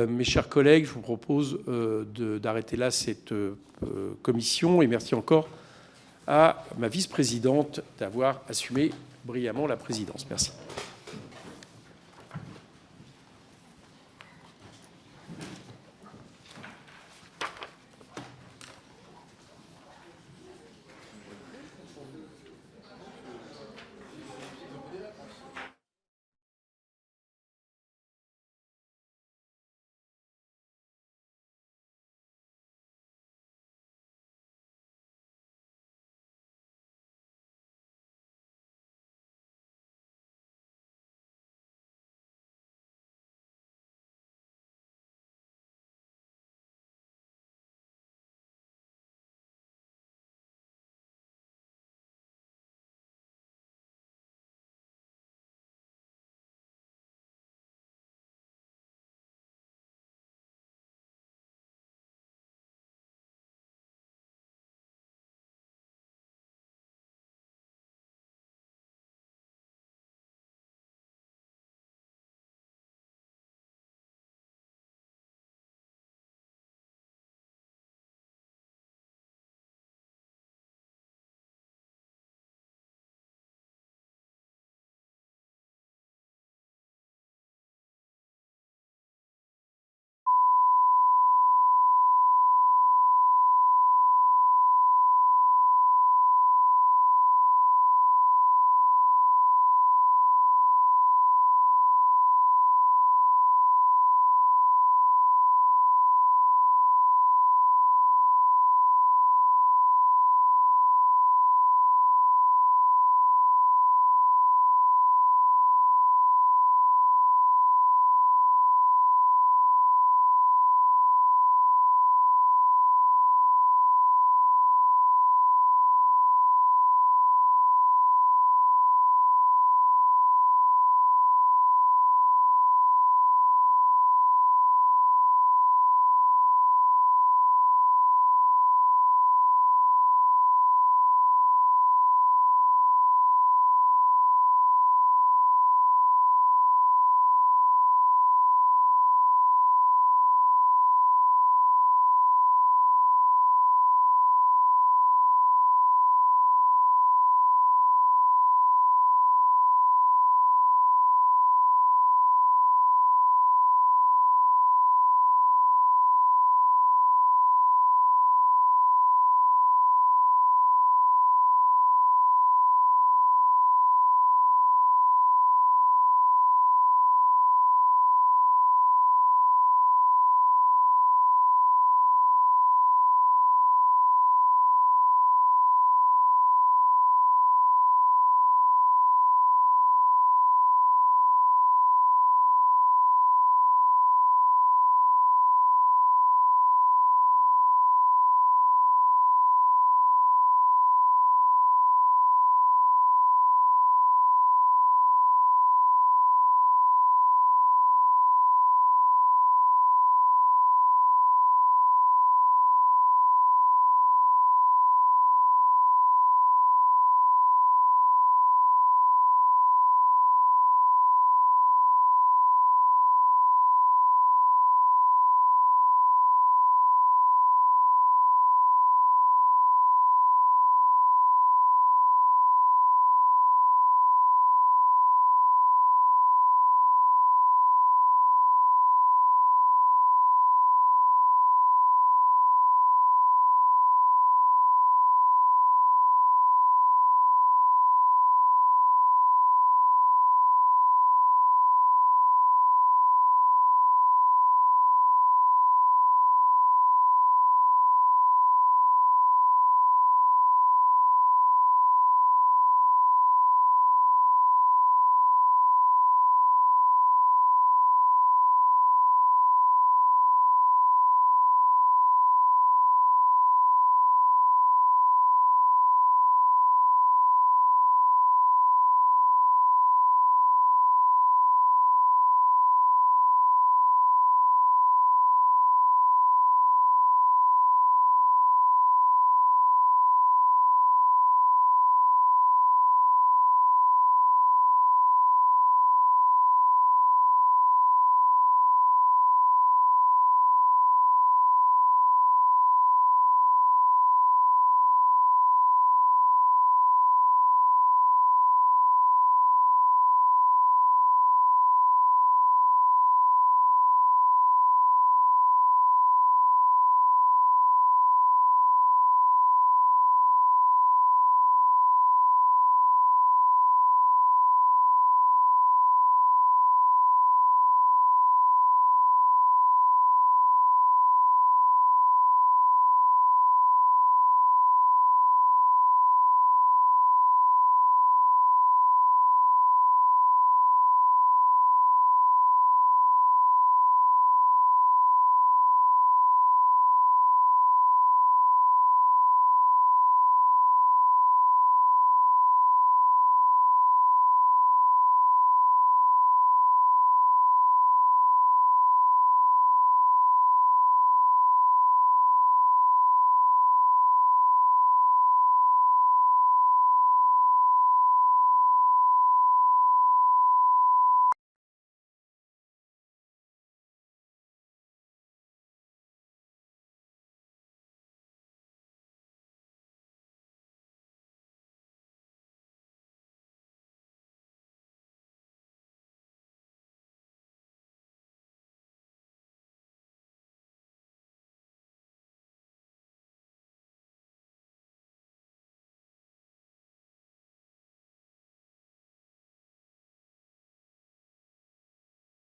Mes chers collègues, je vous propose d'arrêter là cette commission, et merci encore à ma vice-présidente d'avoir assumé brillamment la présidence. Merci.